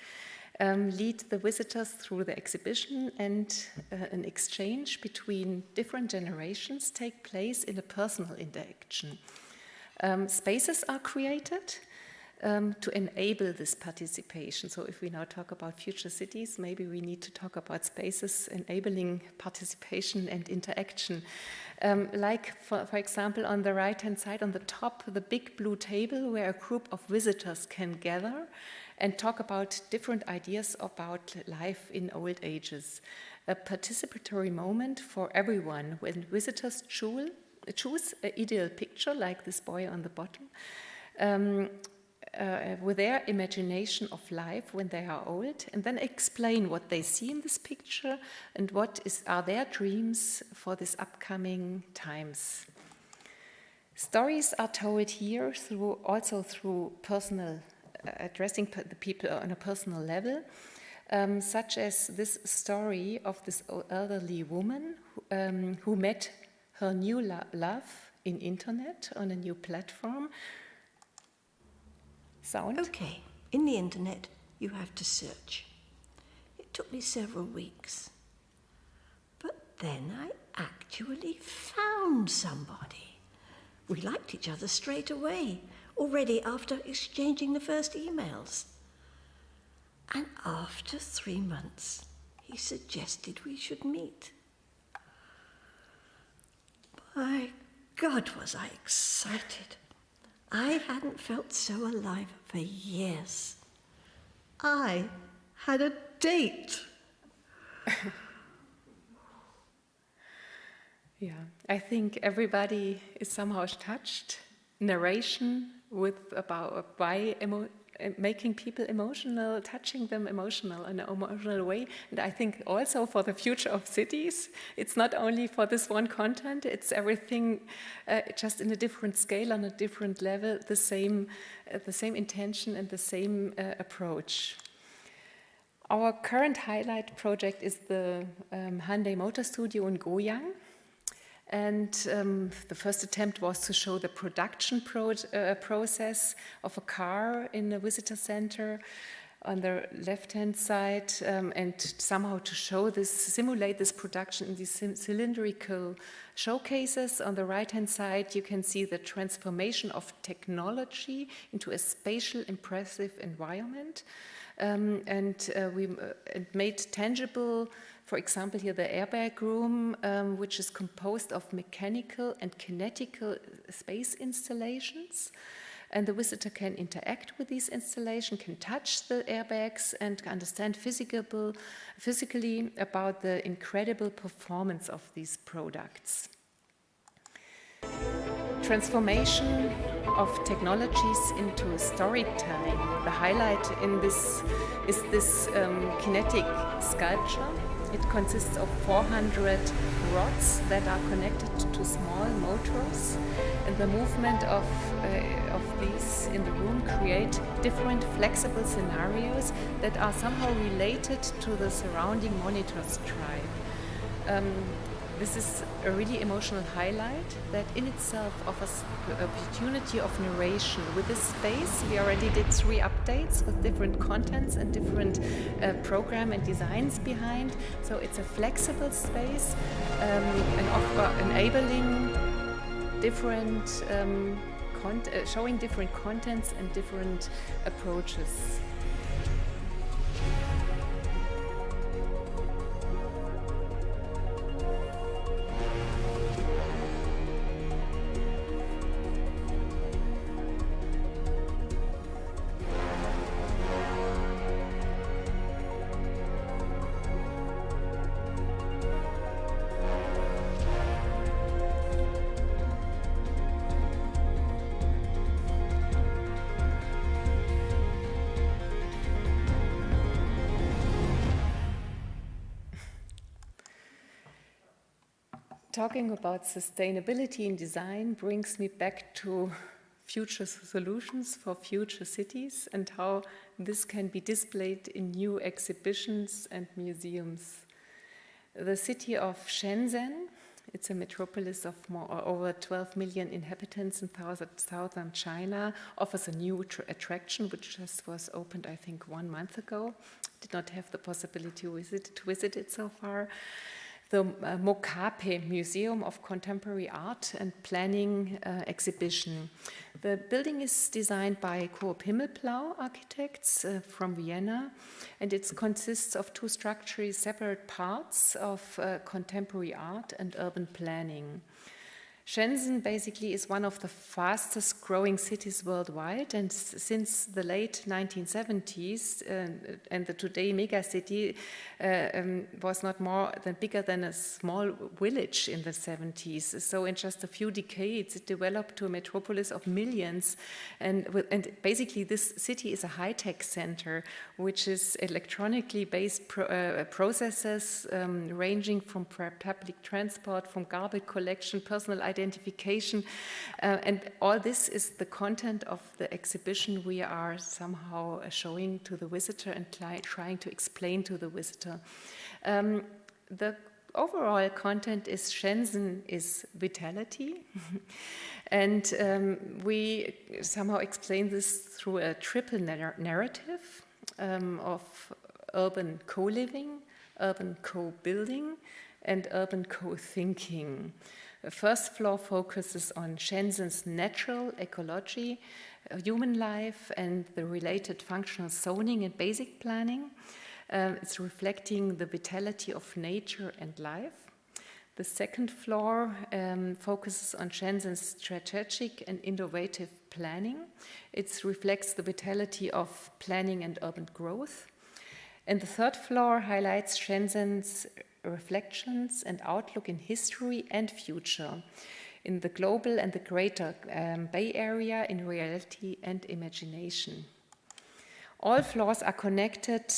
Lead the visitors through the exhibition, and an exchange between different generations take place in a personal interaction. Spaces are created to enable this participation. So if we now talk about future cities, maybe we need to talk about spaces enabling participation and interaction. Like, for example, on the right-hand side, on the top, the big blue table where a group of visitors can gather and talk about different ideas about life in old ages. A participatory moment for everyone when visitors choose an ideal picture, like this boy on the bottom, with their imagination of life when they are old, and then explain what they see in this picture and what are their dreams for these upcoming times. Stories are told here also through personal, addressing the people on a personal level, such as this story of this elderly woman who met her new love in internet on a new platform. Sound? Okay, in the internet you have to search. It took me several weeks. But then I actually found somebody. We liked each other straight away, already after exchanging the first emails. And after 3 months, he suggested we should meet. My God, was I excited. I hadn't felt so alive for years. I had a date. Yeah, I think everybody is somehow touched. Narration, about why making people emotional, touching them emotional in an emotional way. And I think also for the future of cities, it's not only for this one content, it's everything just in a different scale, on a different level, the same intention and the same approach. Our current highlight project is the Hyundai Motor Studio in Goyang. And the first attempt was to show the production process of a car in a visitor center on the left-hand side, and somehow to simulate this production in these cylindrical showcases. On the right-hand side, you can see the transformation of technology into a spatial, impressive environment. We made tangible, for example, here the airbag room, which is composed of mechanical and kinetical space installations. And the visitor can interact with these installations, can touch the airbags, and understand physically about the incredible performance of these products. Transformation of technologies into storytelling. The highlight in this is this kinetic sculpture. It consists of 400 rods that are connected to small motors, and the movement of these in the room create different flexible scenarios that are somehow related to the surrounding monitor stripe. This is a really emotional highlight that in itself offers the opportunity of narration. With this space, we already did 3 updates with different contents and different program and designs behind. So it's a flexible space and enabling different, showing different contents and different approaches. Talking about sustainability in design brings me back to future solutions for future cities and how this can be displayed in new exhibitions and museums. The city of Shenzhen, it's a metropolis of over 12 million inhabitants in southern China, offers a new attraction which just was opened, I think, 1 month ago. Did not have the possibility to visit it so far. The Mokape Museum of Contemporary Art and Planning exhibition. The building is designed by Coop Himmelblau architects from Vienna, and it consists of 2 structurally separate parts of contemporary art and urban planning. Shenzhen basically is one of the fastest growing cities worldwide, and since the late 1970s, and the today megacity was not more than bigger than a small village in the 70s. So in just a few decades, it developed to a metropolis of millions, and basically this city is a high-tech center, which is electronically based processes ranging from public transport, from garbage collection, personal identification, and all this is the content of the exhibition we are somehow showing to the visitor and trying to explain to the visitor. The overall content is Shenzhen is vitality, and we somehow explain this through a triple narrative of urban co-living, urban co-building, and urban co-thinking. The first floor focuses on Shenzhen's natural ecology, human life, and the related functional zoning and basic planning. It's reflecting the vitality of nature and life. The second floor focuses on Shenzhen's strategic and innovative planning. It reflects the vitality of planning and urban growth. And the third floor highlights Shenzhen's reflections and outlook in history and future. in the global and the greater Bay Area in reality and imagination. All floors are connected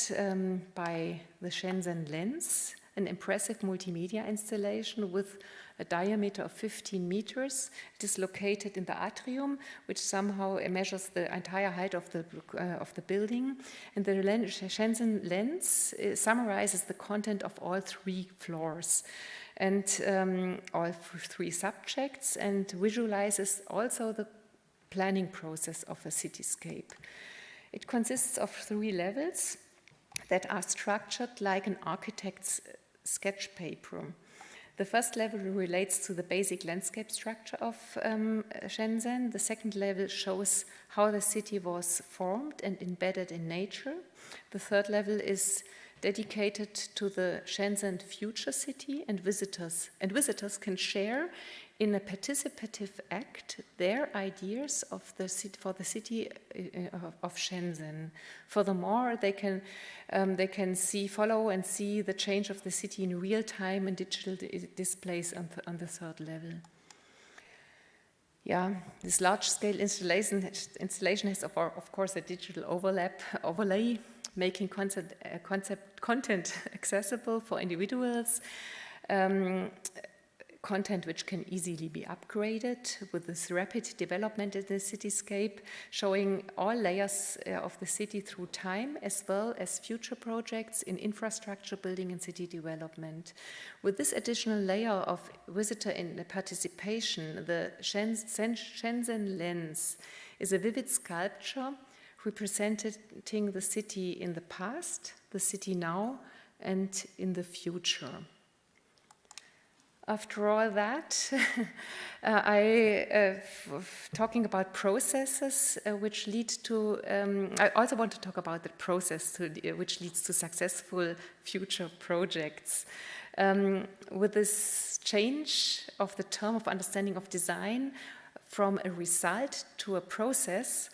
by the Shenzhen lens, an impressive multimedia installation with a diameter of 15 meters. It is located in the atrium, which somehow measures the entire height of the building. And the Shenzhen lens summarizes the content of all 3 floors and all 3 subjects, and visualizes also the planning process of a cityscape. It consists of 3 levels that are structured like an architect's sketch paper. The first level relates to the basic landscape structure of Shenzhen. The second level shows how the city was formed and embedded in nature. The third level is dedicated to the Shenzhen future city, and visitors can share in a participative act their ideas of the city, for the city of Shenzhen. Furthermore, they can follow and see the change of the city in real time and digital displays on the third level. Yeah, this large-scale installation has of course a digital overlay, making content accessible for individuals. Content which can easily be upgraded with this rapid development in the cityscape, showing all layers of the city through time, as well as future projects in infrastructure building and city development. With this additional layer of visitor and participation, the Shenzhen lens is a vivid sculpture representing the city in the past, the city now, and in the future. After all that, talking about processes which lead to, I also want to talk about the process which leads to successful future projects. With this change of the term of understanding of design from a result to a process,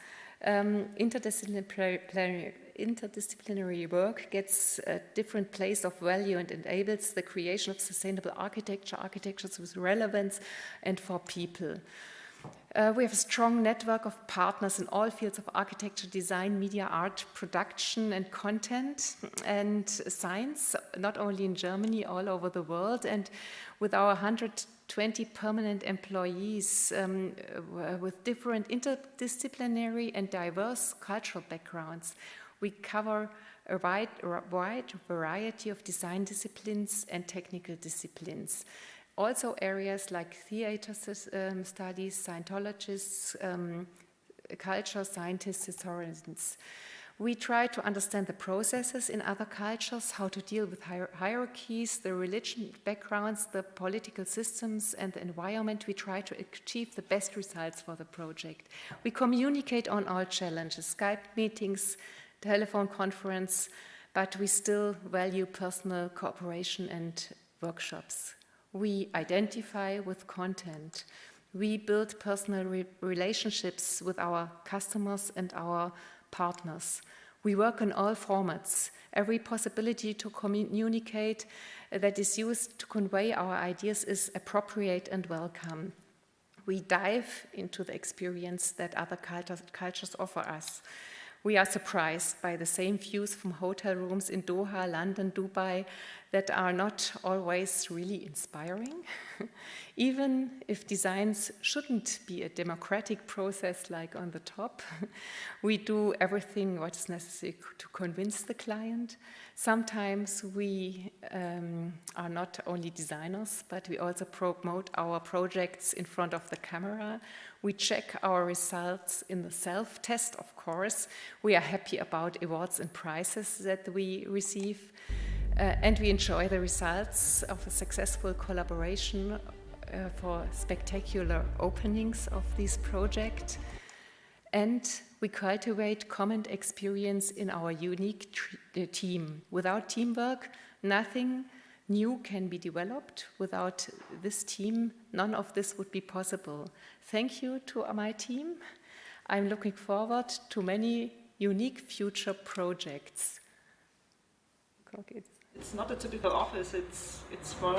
interdisciplinary work gets a different place of value and enables the creation of sustainable architectures with relevance and for people. We have a strong network of partners in all fields of architecture, design, media, art, production, and content, and science, not only in Germany, all over the world. And with our 120 permanent employees with different interdisciplinary and diverse cultural backgrounds, we cover a wide variety of design disciplines and technical disciplines. Also areas like theater studies, Scientologists, culture scientists, historians. We try to understand the processes in other cultures, how to deal with hierarchies, the religion backgrounds, the political systems, and the environment. We try to achieve the best results for the project. We communicate on all challenges, Skype meetings, telephone conference, but we still value personal cooperation and workshops. We identify with content. We build personal relationships with our customers and our partners. We work in all formats. Every possibility to communicate that is used to convey our ideas is appropriate and welcome. We dive into the experience that other cultures offer us. We are surprised by the same views from hotel rooms in Doha, London, Dubai that are not always really inspiring. Even if designs shouldn't be a democratic process like on the top, we do everything what is necessary to convince the client. Sometimes we are not only designers, but we also promote our projects in front of the camera. We check our results in the self-test, of course. We are happy about awards and prizes that we receive. And we enjoy the results of a successful collaboration for spectacular openings of this project. And we cultivate common experience in our unique team. Without teamwork, nothing new can be developed. Without this team, none of this would be possible. Thank you to my team. I'm looking forward to many unique future projects. It's not a typical office, it's for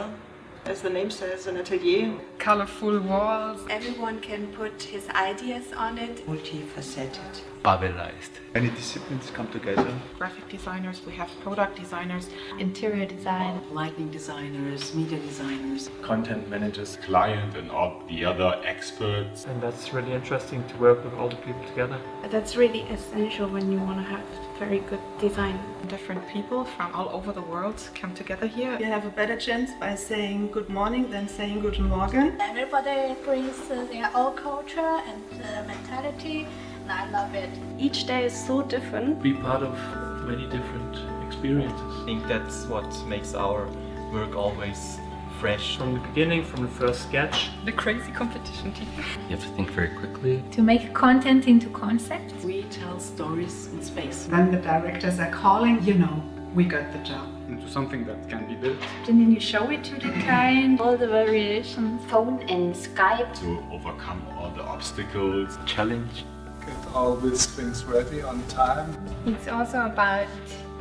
As the name says, an atelier. Colorful walls. Everyone can put his ideas on it. Multifaceted. Bubblized. Many disciplines come together. Graphic designers, we have product designers, interior design, lighting designers, media designers, content managers, client and all the other experts. And that's really interesting to work with all the people together. That's really essential when you want to have very good design. Different people from all over the world come together here. You have a better chance by saying good morning than saying guten Morgen. Everybody brings their own culture and mentality. I love it. Each day is so different. Be part of many different experiences. I think that's what makes our work always fresh. From the beginning, from the first sketch. The crazy competition team. You have to think very quickly. To make content into concepts. We tell stories in space. When the directors are calling, you know, we got the job. Into something that can be built. And then you show it to the client, all the variations. Phone and Skype. To overcome all the obstacles. Challenge. Get all these things ready on time. It's also about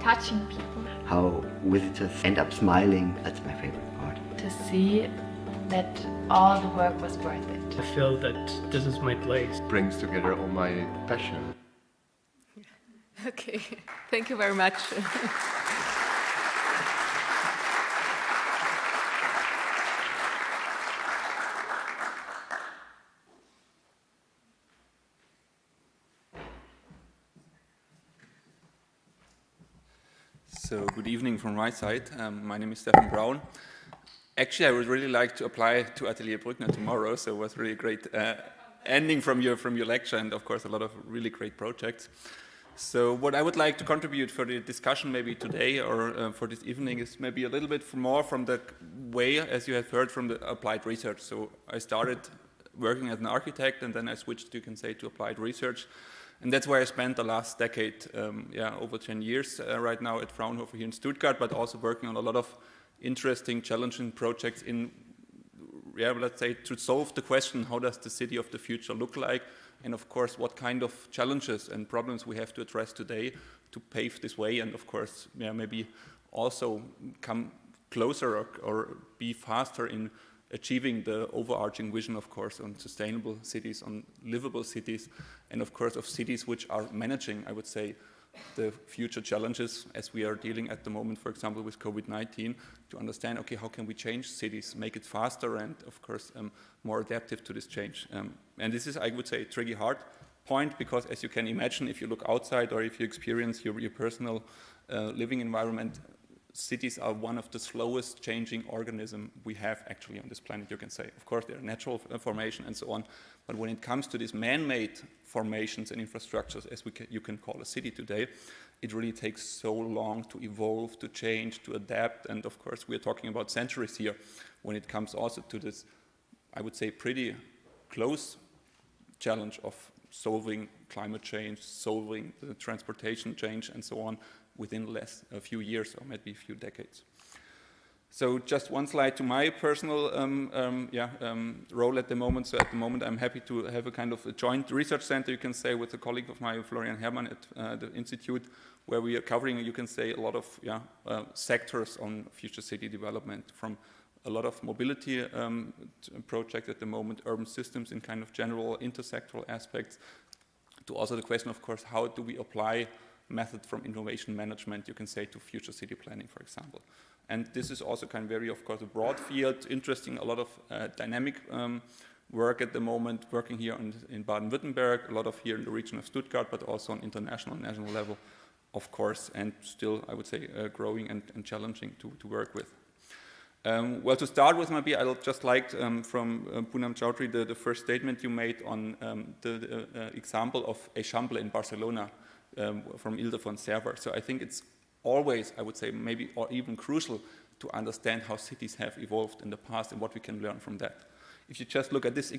touching people. How visitors end up smiling, that's my favorite part. To see that all the work was worth it. I feel that this is my place. Brings together all my passion. Okay, thank you very much. So, good evening from my side. My name is Stefan Brown. Actually, I would really like to apply to Atelier Brückner tomorrow, so it was really a great ending from your lecture, and of course a lot of really great projects. So what I would like to contribute for the discussion maybe today or for this evening is maybe a little bit more from the way, as you have heard, from the applied research. So I started working as an architect, and then I switched, you can say, to applied research. And that's where I spent the last decade, over 10 years right now at Fraunhofer here in Stuttgart, but also working on a lot of interesting, challenging projects in, let's say, to solve the question, how does the city of the future look like? And of course, what kind of challenges and problems we have to address today to pave this way, and of course, maybe also come closer or be faster in achieving the overarching vision, of course, on sustainable cities, on livable cities, and of course of cities which are managing, I would say, the future challenges as we are dealing at the moment, for example, with COVID-19, to understand, okay, how can we change cities, make it faster and, of course, more adaptive to this change. And this is, I would say, a tricky hard point, because as you can imagine, if you look outside or if you experience your personal living environment, cities are one of the slowest changing organisms we have actually on this planet, you can say. Of course, they're natural formation and so on, but when it comes to these man-made formations and infrastructures, as you can call a city today, it really takes so long to evolve, to change, to adapt, and of course, we're talking about centuries here when it comes also to this, I would say, pretty close challenge of solving climate change, solving the transportation change, and so on, within a few years or maybe a few decades. So just one slide to my personal role at the moment. So at the moment I'm happy to have a kind of a joint research center, you can say, with a colleague of mine, Florian Herrmann at the Institute, where we are covering, you can say, a lot of sectors on future city development, from a lot of mobility projects at the moment, urban systems in kind of general intersectoral aspects, to also the question, of course, how do we apply method from innovation management, you can say, to future city planning, for example. And this is also kind of very, of course, a broad field, interesting, a lot of dynamic work at the moment, working here in Baden-Württemberg, a lot of here in the region of Stuttgart, but also on international, national level, of course, and still, I would say, growing and challenging to work with. Well, to start with, maybe I'll just like from Poonam Chaudhry, the first statement you made on the example of Eixample in Barcelona, from Ildefons Server. So I think it's always, I would say, maybe or even crucial to understand how cities have evolved in the past and what we can learn from that. If you just look at this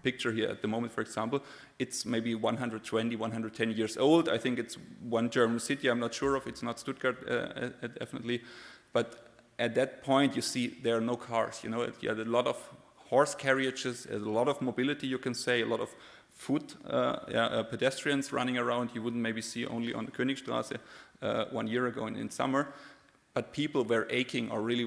picture here at the moment, for example, it's maybe 120, 110 years old. I think it's one German city, I'm not sure of, it's not Stuttgart, definitely. But at that point, you see there are no cars, you know, you had a lot of horse carriages, a lot of mobility, you can say, a lot of foot pedestrians running around. You wouldn't maybe see only on the Königstraße 1 year ago in summer. but people were aching or really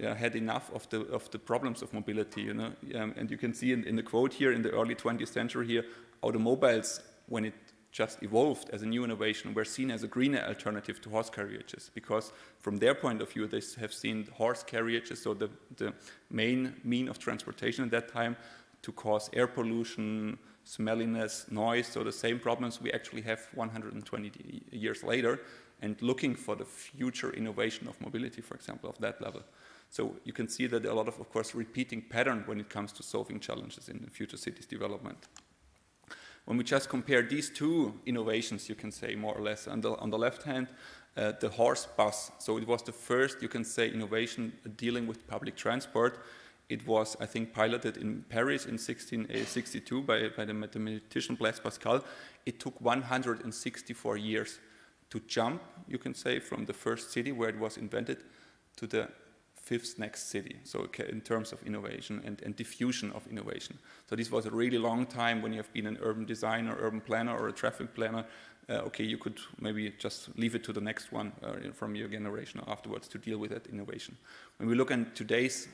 had enough of the problems of mobility, you know. And you can see in the quote here, in the early 20th century here, automobiles, when it just evolved as a new innovation, were seen as a greener alternative to horse carriages, because from their point of view, they have seen horse carriages, so the main mean of transportation at that time, to cause air pollution, smelliness, noise, so the same problems we actually have 120 years later, and looking for the future innovation of mobility, for example, of that level. So you can see that there are a lot of course, repeating pattern when it comes to solving challenges in the future cities development. When we just compare these two innovations, you can say more or less, on the left hand, the horse bus. So it was the first, you can say, innovation dealing with public transport. It was, I think, piloted in Paris in 1662 by the mathematician Blaise Pascal. It took 164 years to jump, you can say, from the first city where it was invented to the fifth next city, so in terms of innovation and diffusion of innovation. So this was a really long time when you have been an urban designer, urban planner, or a traffic planner. Okay, you could maybe just leave it to the next one from your generation afterwards to deal with that innovation. When we look at today's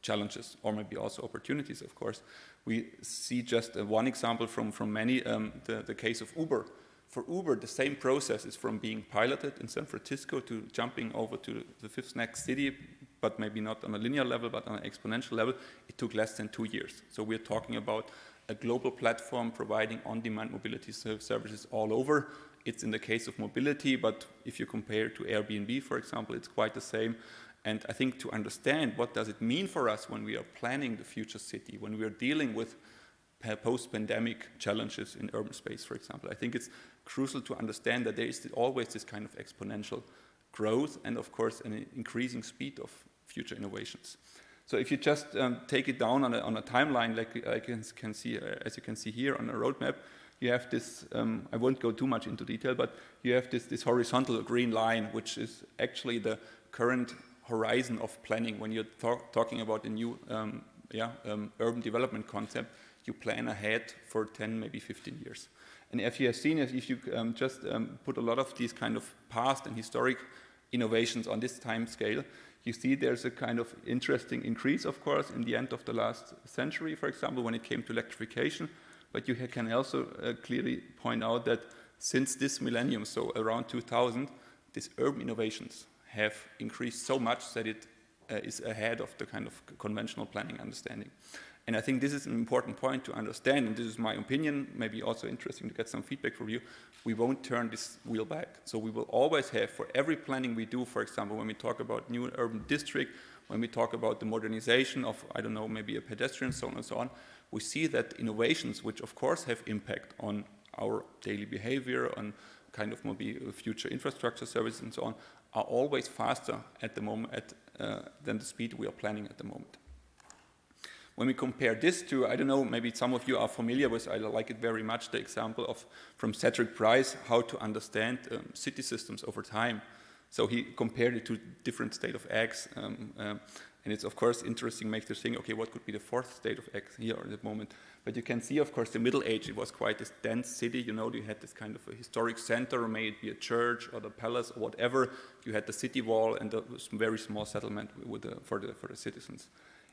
challenges, or maybe also opportunities, of course, we see just one example from many, the case of Uber. For Uber, the same process is from being piloted in San Francisco to jumping over to the fifth next city, but maybe not on a linear level, but on an exponential level. It took less than 2 years. So we're talking about a global platform providing on-demand mobility services all over. It's in the case of mobility, but if you compare it to Airbnb, for example, it's quite the same. And I think to understand what does it mean for us when we are planning the future city, when we are dealing with post-pandemic challenges in urban space, for example, I think it's crucial to understand that there is always this kind of exponential growth and, of course, an increasing speed of future innovations. So if you just take it down on a timeline, like as you can see here on a roadmap, you have this, I won't go too much into detail, but you have this horizontal green line, which is actually the current horizon of planning. When you're talking about a new urban development concept, you plan ahead for 10, maybe 15 years. And if you have seen it, if you just put a lot of these kind of past and historic innovations on this time scale, you see there's a kind of interesting increase, of course, in the end of the last century, for example, when it came to electrification. But you can also clearly point out that since this millennium, so around 2000, these urban innovations have increased so much that it is ahead of the kind of conventional planning understanding. And I think this is an important point to understand, and this is my opinion, maybe also interesting to get some feedback from you. We won't turn this wheel back. So we will always have, for every planning we do, for example, when we talk about new urban district, when we talk about the modernization of, I don't know, maybe a pedestrian zone and so on, we see that innovations, which of course have impact on our daily behavior, on kind of maybe future infrastructure services and so on, are always faster at the moment than the speed we are planning at the moment. When we compare this to, I don't know, maybe some of you are familiar with, I like it very much, the example from Cedric Price, how to understand city systems over time. So he compared it to different state of X, and it's of course interesting, makes you think, okay, what could be the fourth state of X here at the moment? But you can see, of course, the Middle Age, it was quite this dense city, you know, you had this kind of a historic center, may it be a church or the palace or whatever, you had the city wall and the very small settlement with for the citizens.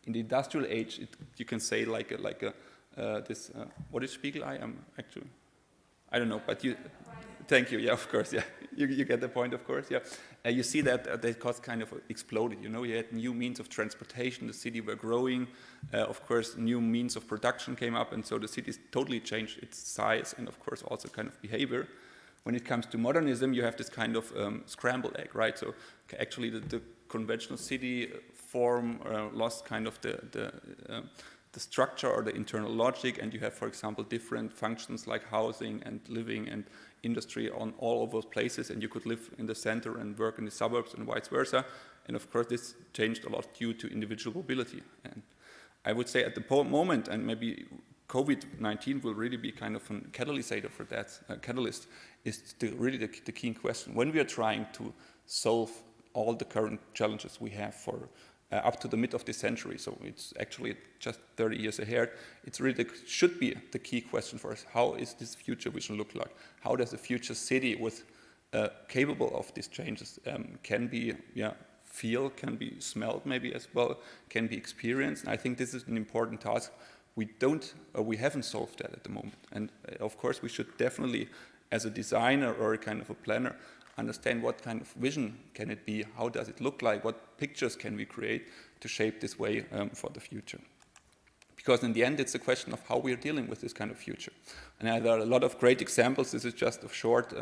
In the industrial age, you can say like this. What is Spiegelei? I don't know, but you. Thank you. Yeah, of course. Yeah, you get the point. Of course. Yeah, you see that the cost kind of exploded. You know, you had new means of transportation. The city were growing. Of course, new means of production came up, and so the city totally changed its size and, of course, also kind of behavior. When it comes to modernism, you have this kind of scrambled egg, right? So actually, the conventional city form lost kind of the structure or the internal logic, and you have, for example, different functions like housing and living and industry on all of those places, and you could live in the center and work in the suburbs and vice versa. And of course, this changed a lot due to individual mobility. And I would say at the moment, and maybe COVID-19 will really be kind of a catalyst for that. Catalyst is really the key question. When we are trying to solve all the current challenges we have for up to the mid of this century, so it's actually just 30 years ahead, it's really should be the key question for us. How is this future vision look like? How does the future city with capable of these changes, can be feel, can be smelled maybe as well, can be experienced. And I think this is an important task. We haven't solved that at the moment. And of course, we should definitely, as a designer or a kind of a planner, understand what kind of vision can it be, how does it look like, what pictures can we create to shape this way for the future. Because in the end, it's a question of how we are dealing with this kind of future. And there are a lot of great examples. This is just a short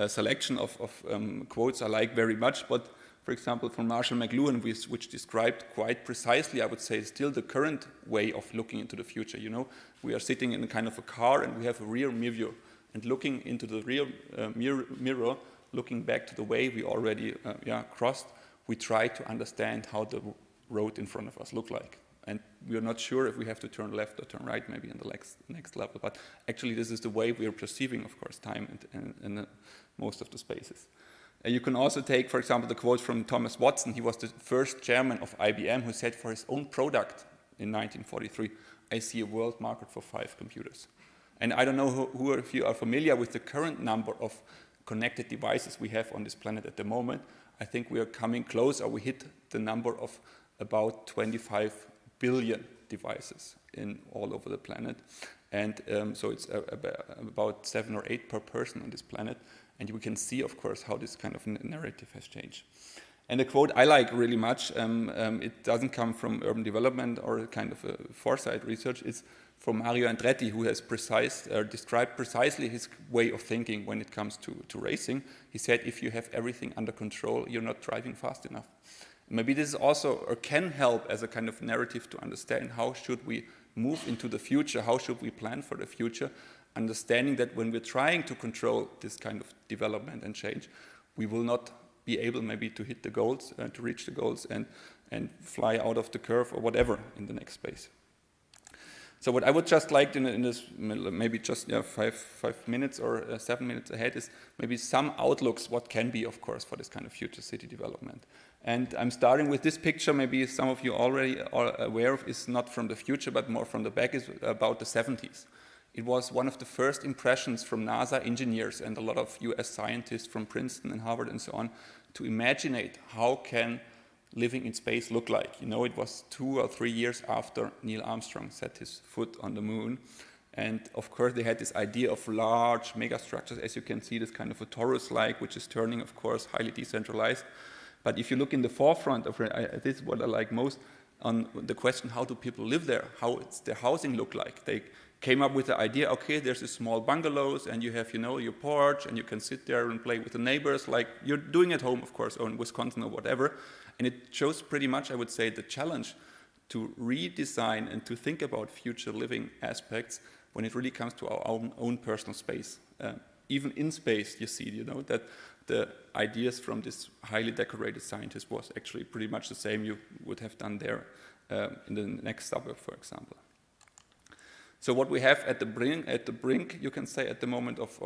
selection of quotes I like very much, but for example, from Marshall McLuhan, which described quite precisely, I would say, still the current way of looking into the future. You know, we are sitting in a kind of a car and we have a rear mirror, and looking into the rear mirror, looking back to the way we already crossed, we try to understand how the road in front of us look like. And we are not sure if we have to turn left or turn right, maybe in the next level. But actually, this is the way we are perceiving, of course, time in most of the spaces. You can also take, for example, the quote from Thomas Watson. He was the first chairman of IBM who said for his own product in 1943, I see a world market for 5 computers. And I don't know who if you are familiar with the current number of connected devices we have on this planet at the moment. I think we are coming close, or we hit the number of about 25 billion devices all over the planet. And so it's about 7 or 8 per person on this planet. And we can see, of course, how this kind of narrative has changed. And a quote I like really much, it doesn't come from urban development or a kind of a foresight research, it's from Mario Andretti, who has described precisely his way of thinking when it comes to racing. He said, if you have everything under control, you're not driving fast enough. Maybe this is also, or can help as a kind of narrative to understand how should we move into the future, how should we plan for the future, understanding that when we're trying to control this kind of development and change, we will not be able maybe to hit the goals, to reach the goals and fly out of the curve or whatever in the next space. So what I would just like in this, maybe just 5 minutes or 7 minutes ahead, is maybe some outlooks what can be, of course, for this kind of future city development. And I'm starting with this picture, maybe some of you already are aware of, is not from the future, but more from the back, is about the 70s. It was one of the first impressions from NASA engineers and a lot of US scientists from Princeton and Harvard and so on to imaginate how can living in space look like. You know, it was 2 or 3 years after Neil Armstrong set his foot on the moon. And of course, they had this idea of large megastructures, as you can see, this kind of a torus-like, which is turning, of course, highly decentralized. But if you look in the forefront of it, this is what I like most, on the question, how do people live there? How does their housing look like? They came up with the idea, okay, there's a small bungalows, and you have, you know, your porch, and you can sit there and play with the neighbors, like you're doing at home, of course, or in Wisconsin or whatever. And it shows pretty much, I would say, the challenge to redesign and to think about future living aspects when it really comes to our own personal space. Even in space, you see, you know, that the ideas from this highly decorated scientist was actually pretty much the same you would have done there in the next suburb, for example. So what we have at the brink, you can say, at the moment of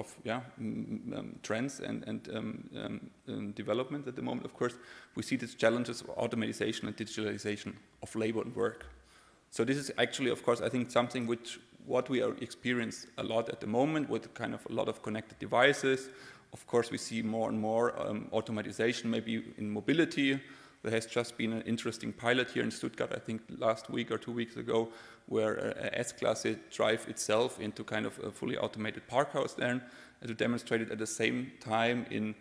trends and development at the moment, of course, we see these challenges of automatization and digitalization of labor and work. So this is actually, of course, I think something what we are experiencing a lot at the moment with kind of a lot of connected devices. Of course, we see more and more automatization, maybe in mobility. There has just been an interesting pilot here in Stuttgart, I think last week or 2 weeks ago, where a S-Class drive itself into kind of a fully automated park house there, to demonstrate it at the same time in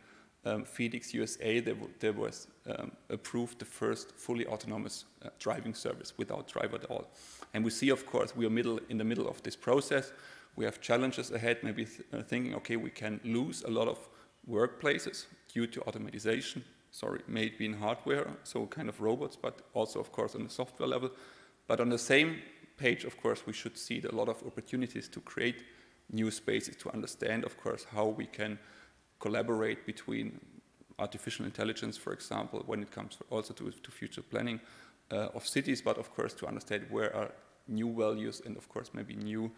Phoenix, USA, there was approved the first fully autonomous driving service without driver at all. And we see, of course, we are in the middle of this process. We have challenges ahead, maybe thinking, okay, we can lose a lot of workplaces due to automatization. Sorry, maybe in hardware, so kind of robots, but also, of course, on the software level. But on the same page, of course, we should see a lot of opportunities to create new spaces, to understand, of course, how we can collaborate between artificial intelligence, for example, when it comes also to future planning of cities, but of course to understand where are new values and of course maybe new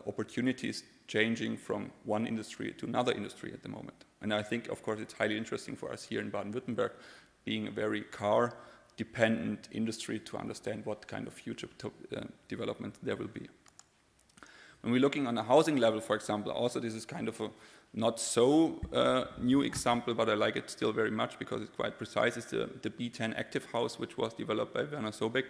opportunities changing from one industry to another industry at the moment. And I think, of course, it's highly interesting for us here in Baden-Württemberg, being a very car-dependent industry, to understand what kind of future development there will be. When we're looking on a housing level, for example, also this is kind of a not so new example, but I like it still very much because it's quite precise. It's the B10 Active House, which was developed by Werner Sobeck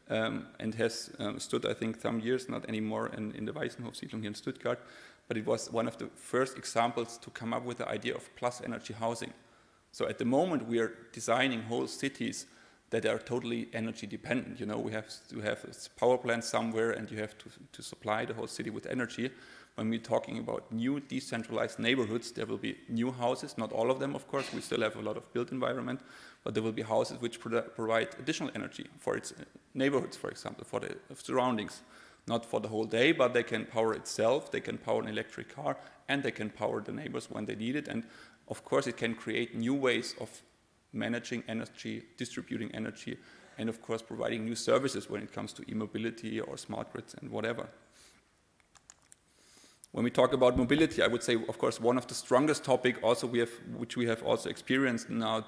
and has stood, I think, some years, not anymore in the Weissenhof-Siedlung here in Stuttgart, but it was one of the first examples to come up with the idea of plus energy housing. So at the moment we are designing whole cities that are totally energy dependent. You know, we have to have a power plant somewhere and you have to supply the whole city with energy. When we're talking about new decentralized neighborhoods, there will be new houses, not all of them, of course, we still have a lot of built environment, but there will be houses which provide additional energy for its neighborhoods, for example, for the surroundings. Not for the whole day, but they can power itself, they can power an electric car, and they can power the neighbors when they need it. And of course, it can create new ways of managing energy, distributing energy, and of course, providing new services when it comes to e-mobility or smart grids and whatever. When we talk about mobility, I would say, of course, one of the strongest topics also which we have also experienced now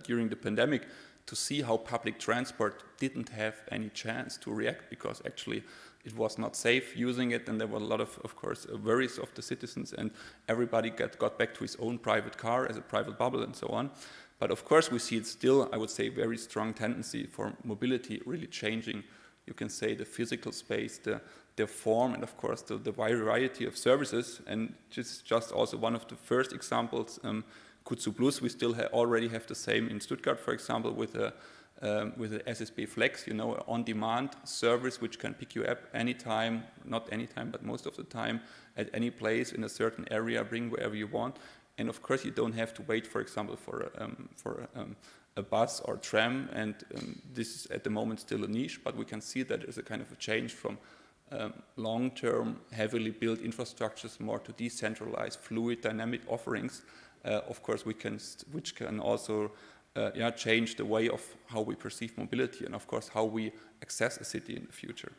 during the pandemic, to see how public transport didn't have any chance to react because actually it was not safe using it, and there were a lot of course, worries of the citizens, and everybody got back to his own private car as a private bubble and so on. But of course we see it still, I would say, very strong tendency for mobility really changing, you can say, the physical space, the form, and of course the variety of services. And just also one of the first examples, Kutsu Plus, we still already have the same in Stuttgart, for example, with the SSB Flex, you know, on-demand service which can pick you up anytime, not anytime, but most of the time, at any place in a certain area, bring wherever you want. And of course, you don't have to wait, for example, for a bus or tram. And this is at the moment still a niche, but we can see that there's a kind of a change from long-term, heavily built infrastructures more to decentralized, fluid, dynamic offerings. Of course, which can also change the way of how we perceive mobility and, of course, how we access a city in the future.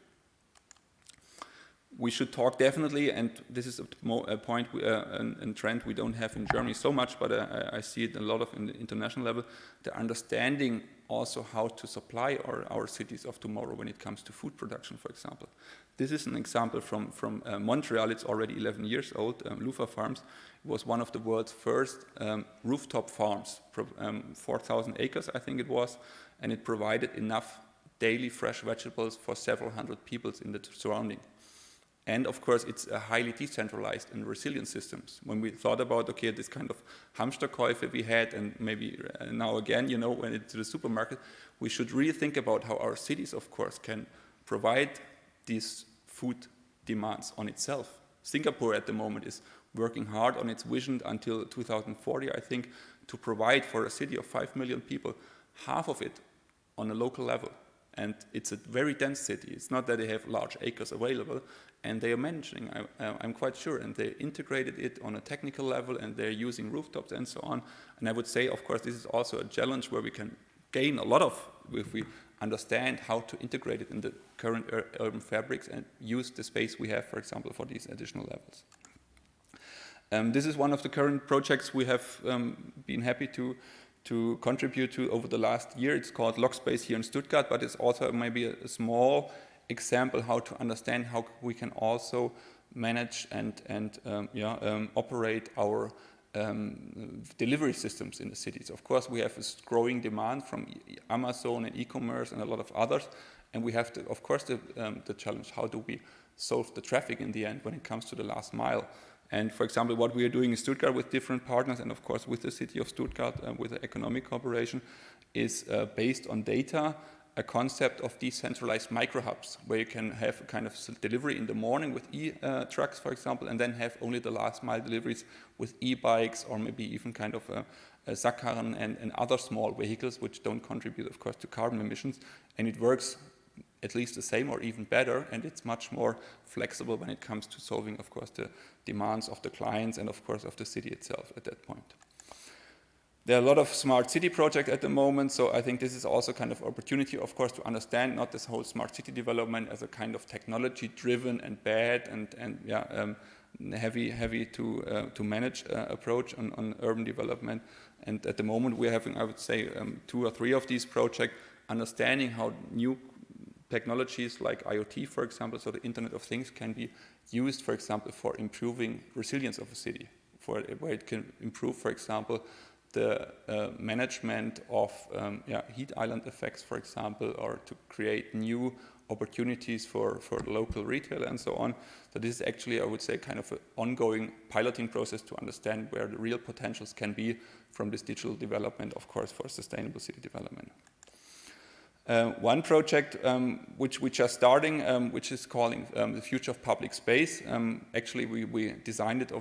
We should talk definitely, and this is a point and trend we don't have in Germany so much, but I see it a lot of in the international level, the understanding also how to supply our cities of tomorrow when it comes to food production, for example. This is an example from Montreal. It's already 11 years old. Lufa Farms was one of the world's first rooftop farms, 4,000 acres, I think it was, and it provided enough daily fresh vegetables for several hundred people in the surrounding. And of course, it's a highly decentralized and resilient systems. When we thought about, okay, this kind of Hamsterkäufe we had, and maybe now again, you know, when it's to the supermarket, we should really think about how our cities, of course, can provide these food demands on itself. Singapore at the moment is working hard on its vision until 2040, I think, to provide for a city of 5 million people, half of it on a local level. And it's a very dense city. It's not that they have large acres available, and they are managing, I'm quite sure, and they integrated it on a technical level, and they're using rooftops and so on. And I would say, of course, this is also a challenge where we can gain a lot of, if we understand how to integrate it in the current urban fabrics and use the space we have, for example, for these additional levels. This is one of the current projects we have been happy to contribute to over the last year. It's called Lockspace here in Stuttgart, but it's also maybe a small example how to understand how we can also manage and operate our delivery systems in the cities. Of course, we have this growing demand from Amazon and e-commerce and a lot of others, and we have to, of course, the challenge, how do we solve the traffic in the end when it comes to the last mile? And for example, what we are doing in Stuttgart with different partners, and of course with the city of Stuttgart, with the economic cooperation, is based on data, a concept of decentralized micro-hubs, where you can have a kind of delivery in the morning with e-trucks, for example, and then have only the last mile deliveries with e-bikes or maybe even kind of a Sackkarren and other small vehicles which don't contribute, of course, to carbon emissions. And it works at least the same or even better, and it's much more flexible when it comes to solving, of course, the demands of the clients and, of course, of the city itself at that point. There are a lot of smart city projects at the moment, so I think this is also kind of opportunity, of course, to understand not this whole smart city development as a kind of technology-driven and bad and heavy to manage approach on urban development. And at the moment we're having, I would say, 2 or 3 of these projects, understanding how new technologies like IoT, for example, so the Internet of Things can be used, for example, for improving resilience of a city, where it can improve, for example, the management of heat island effects, for example, or to create new opportunities for local retail and so on. So this is actually, I would say, kind of an ongoing piloting process to understand where the real potentials can be from this digital development, of course, for sustainable city development. One project which we are starting, which is calling the Future of Public Space. Actually, we designed it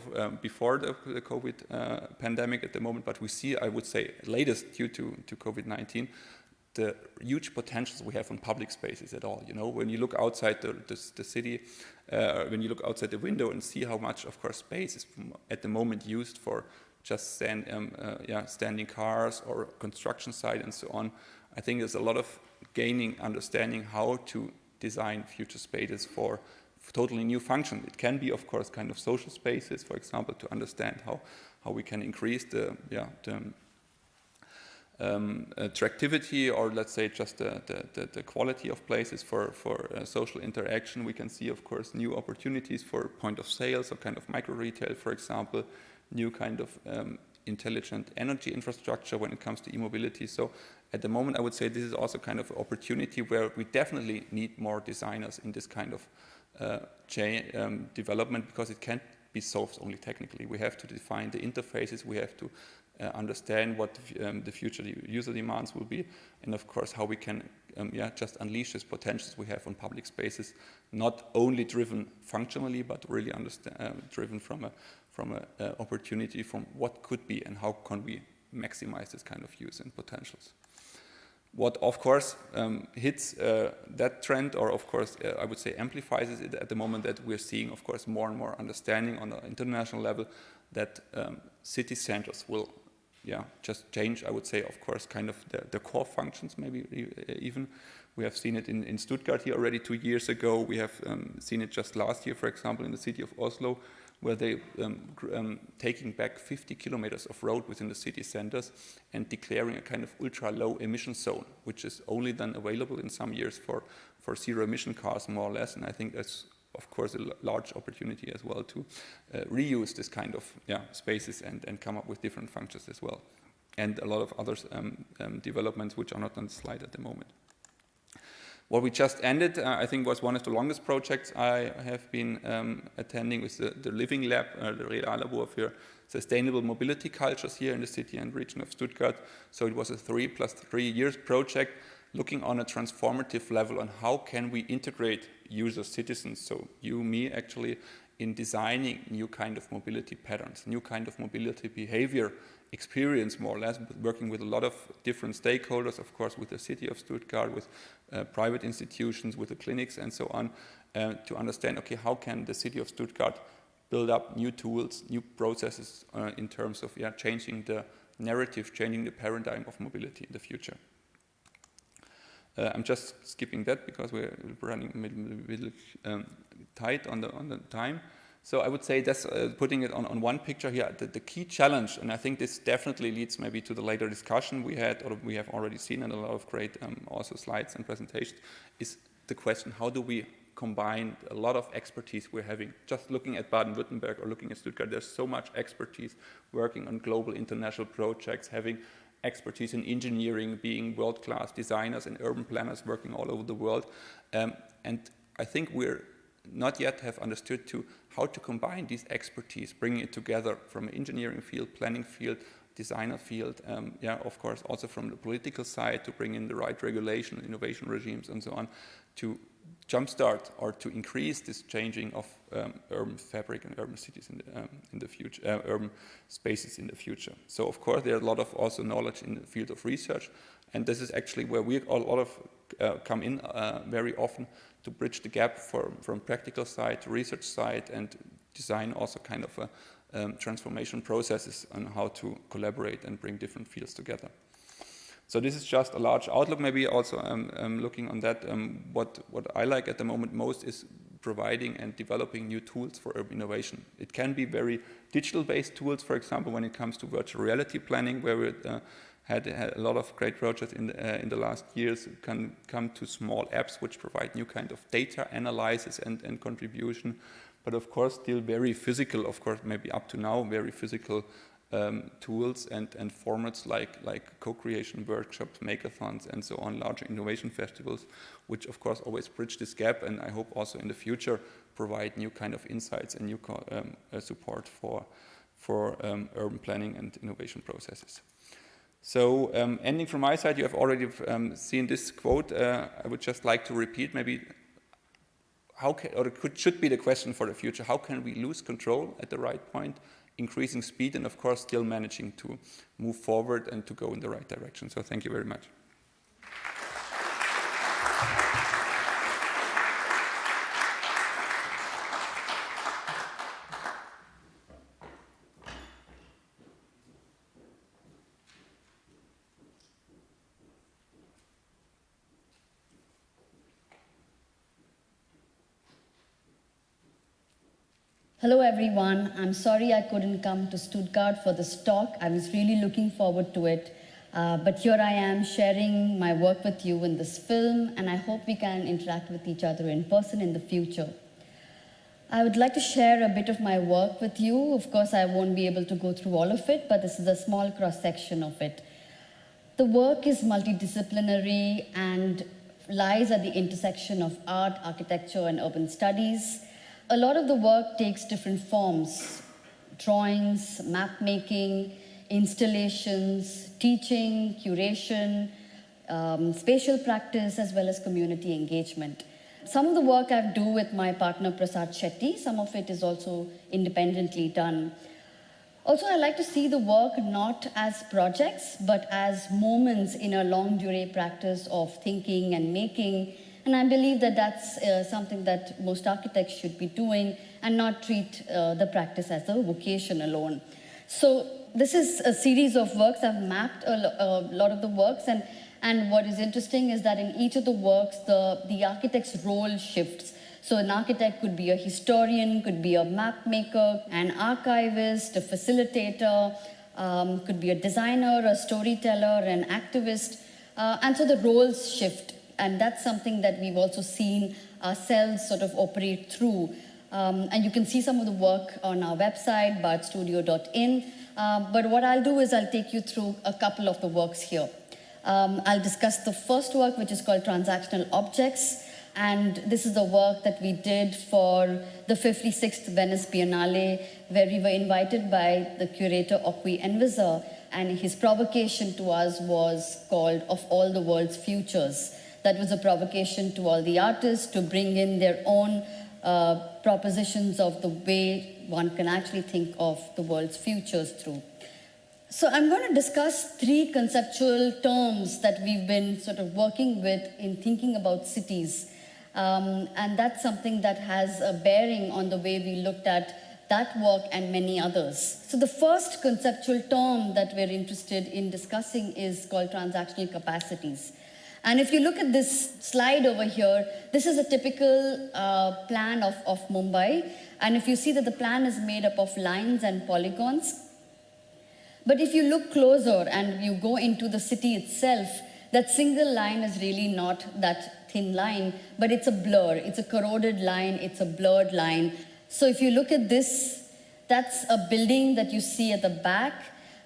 before the COVID pandemic at the moment, but we see, I would say, latest due to COVID-19, the huge potentials we have on public spaces at all. You know, when you look outside the city, when you look outside the window and see how much, of course, space is at the moment used for just standing cars or construction site and so on, I think there's a lot of gaining understanding how to design future spaces for totally new function. It can be, of course, kind of social spaces, for example, to understand how we can increase the attractivity, or let's say just the quality of places for social interaction. We can see, of course, new opportunities for point of sales or kind of micro retail, for example, new kind of intelligent energy infrastructure when it comes to e-mobility. So at the moment, I would say this is also kind of an opportunity where we definitely need more designers in this kind of development, because it can't be solved only technically. We have to define the interfaces, we have to understand what the future user demands will be, and of course how we can just unleash these potentials we have on public spaces, not only driven functionally, but really driven from a opportunity from what could be and how can we maximize this kind of use and potentials. What of course hits that trend, or of course I would say amplifies it at the moment, that we're seeing, of course, more and more understanding on the international level that city centers will just change, I would say, of course, kind of the core functions, maybe even. We have seen it in Stuttgart here already 2 years ago. We have seen it just last year, for example, in the city of Oslo, where they taking back 50 kilometers of road within the city centers and declaring a kind of ultra-low emission zone, which is only then available in some years for zero-emission cars, more or less. And I think that's, of course, a large opportunity as well to reuse this kind of spaces and come up with different functions as well. And a lot of other developments which are not on the slide at the moment. What we just ended, I think, was one of the longest projects I have been attending with the Living Lab, the Reallabor für Sustainable Mobility Cultures here in the city and region of Stuttgart. So it was a 3+3 years project looking on a transformative level on how can we integrate users, citizens, so you, me, actually, in designing new kind of mobility patterns, new kind of mobility behavior experience, more or less, working with a lot of different stakeholders, of course, with the city of Stuttgart, with private institutions, with the clinics and so on, to understand, okay, how can the city of Stuttgart build up new tools, new processes in terms of changing the narrative, changing the paradigm of mobility in the future. I'm just skipping that because we're running a little tight on the time. So I would say that's putting it on one picture here, the key challenge, and I think this definitely leads maybe to the later discussion we had, or we have already seen in a lot of great also slides and presentations, is the question, how do we combine a lot of expertise we're having? Just looking at Baden-Württemberg or looking at Stuttgart, there's so much expertise working on global international projects, having expertise in engineering, being world-class designers and urban planners working all over the world. And I think we're not yet have understood how to combine these expertise, bringing it together from an engineering field, planning field, designer field, of course, also from the political side to bring in the right regulation, innovation regimes and so on, to jumpstart or to increase this changing of urban fabric and urban cities in the future, urban spaces in the future. So of course there's a lot of also knowledge in the field of research, and this is actually where we a lot of come in very often to bridge the gap from practical side to research side and design also kind of transformation processes on how to collaborate and bring different fields together. So this is just a large outlook. Maybe also looking on that, what I like at the moment most is providing and developing new tools for urban innovation. It can be very digital-based tools, for example, when it comes to virtual reality planning, where we had a lot of great projects in the last years. Can come to small apps which provide new kind of data analysis and contribution, but of course still very physical. Of course, maybe up to now very physical tools and formats like co-creation workshops, makeathons, and so on, larger innovation festivals, which of course always bridge this gap, and I hope also in the future provide new kind of insights and new support for urban planning and innovation processes. So ending from my side, you have already seen this quote. I would just like to repeat maybe should be the question for the future. How can we lose control at the right point, increasing speed, and of course still managing to move forward and to go in the right direction? So thank you very much. Hello everyone, I'm sorry I couldn't come to Stuttgart for this talk. I was really looking forward to it, but here I am sharing my work with you in this film, and I hope we can interact with each other in person in the future. I would like to share a bit of my work with you. Of course, I won't be able to go through all of it, but this is a small cross-section of it. The work is multidisciplinary and lies at the intersection of art, architecture, and urban studies. A lot of the work takes different forms: drawings, map making, installations, teaching, curation, spatial practice, as well as community engagement. Some of the work I do with my partner Prasad Shetty, some of it is also independently done. Also, I like to see the work not as projects, but as moments in a long durée practice of thinking and making. And I believe that that's something that most architects should be doing, and not treat the practice as a vocation alone. So this is a series of works. I've mapped a lot of the works, and what is interesting is that in each of the works, the architect's role shifts. So an architect could be a historian, could be a map maker, an archivist, a facilitator, could be a designer, a storyteller, an activist, and so the roles shift. And that's something that we've also seen ourselves sort of operate through. And you can see some of the work on our website, bardstudio.in. But what I'll do is I'll take you through a couple of the works here. I'll discuss the first work, which is called Transactional Objects. And this is the work that we did for the 56th Venice Biennale, where we were invited by the curator Okwi Enviser. And his provocation to us was called Of All the World's Futures. That was a provocation to all the artists to bring in their own propositions of the way one can actually think of the world's futures through. So I'm going to discuss three conceptual terms that we've been sort of working with in thinking about cities. And that's something that has a bearing on the way we looked at that work and many others. So the first conceptual term that we're interested in discussing is called transactional capacities. And if you look at this slide over here, this is a typical plan of Mumbai. And if you see that the plan is made up of lines and polygons. But if you look closer and you go into the city itself, that single line is really not that thin line, but it's a blur. It's a corroded line. It's a blurred line. So if you look at this, that's a building that you see at the back.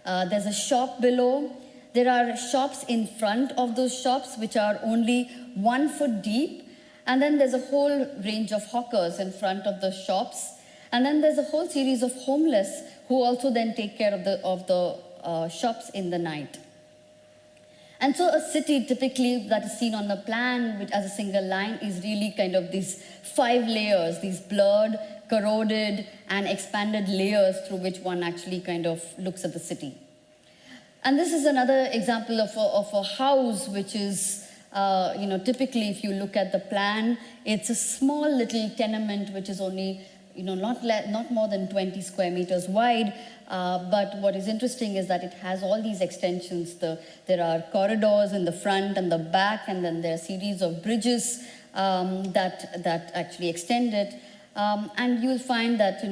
There's a shop below. There are shops in front of those shops, which are only 1 foot deep. And then there's a whole range of hawkers in front of the shops. And then there's a whole series of homeless who also then take care of the shops in the night. And so a city typically that is seen on the plan which as a single line is really kind of these 5 layers, these blurred, corroded, and expanded layers through which one actually kind of looks at the city. And this is another example of a house which is, typically if you look at the plan, it's a small little tenement which is only, not more than 20 square meters wide. But what is interesting is that it has all these extensions. There are corridors in the front and the back, and then there are a series of bridges that actually extend it. And you'll find that,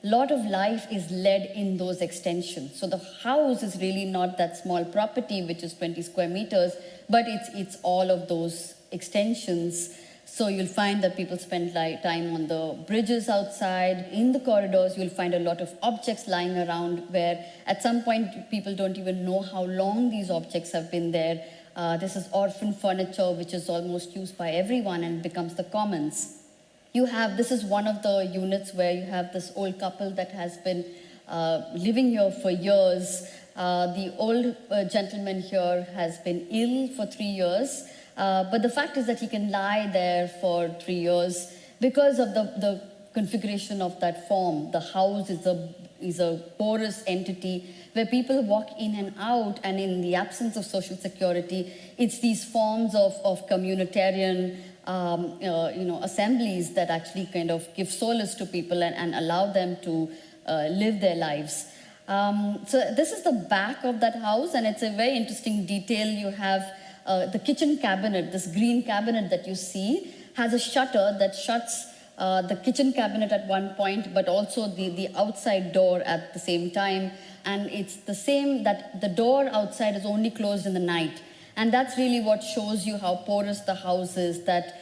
lot of life is led in those extensions. So the house is really not that small property, which is 20 square meters, but it's all of those extensions. So you'll find that people spend time on the bridges outside. In the corridors, you'll find a lot of objects lying around where at some point people don't even know how long these objects have been there. This is orphan furniture, which is almost used by everyone and becomes the commons. This is one of the units where you have this old couple that has been living here for years. The old gentleman here has been ill for 3 years. But the fact is that he can lie there for 3 years because of the configuration of that form. The house is a porous entity where people walk in and out, and in the absence of social security, it's these forms of communitarian assemblies that actually kind of give solace to people and allow them to live their lives. So this is the back of that house, and it's a very interesting detail. You have the kitchen cabinet, this green cabinet that you see, has a shutter that shuts the kitchen cabinet at one point, but also the outside door at the same time. And it's the same that the door outside is only closed in the night. And that's really what shows you how porous the house is, that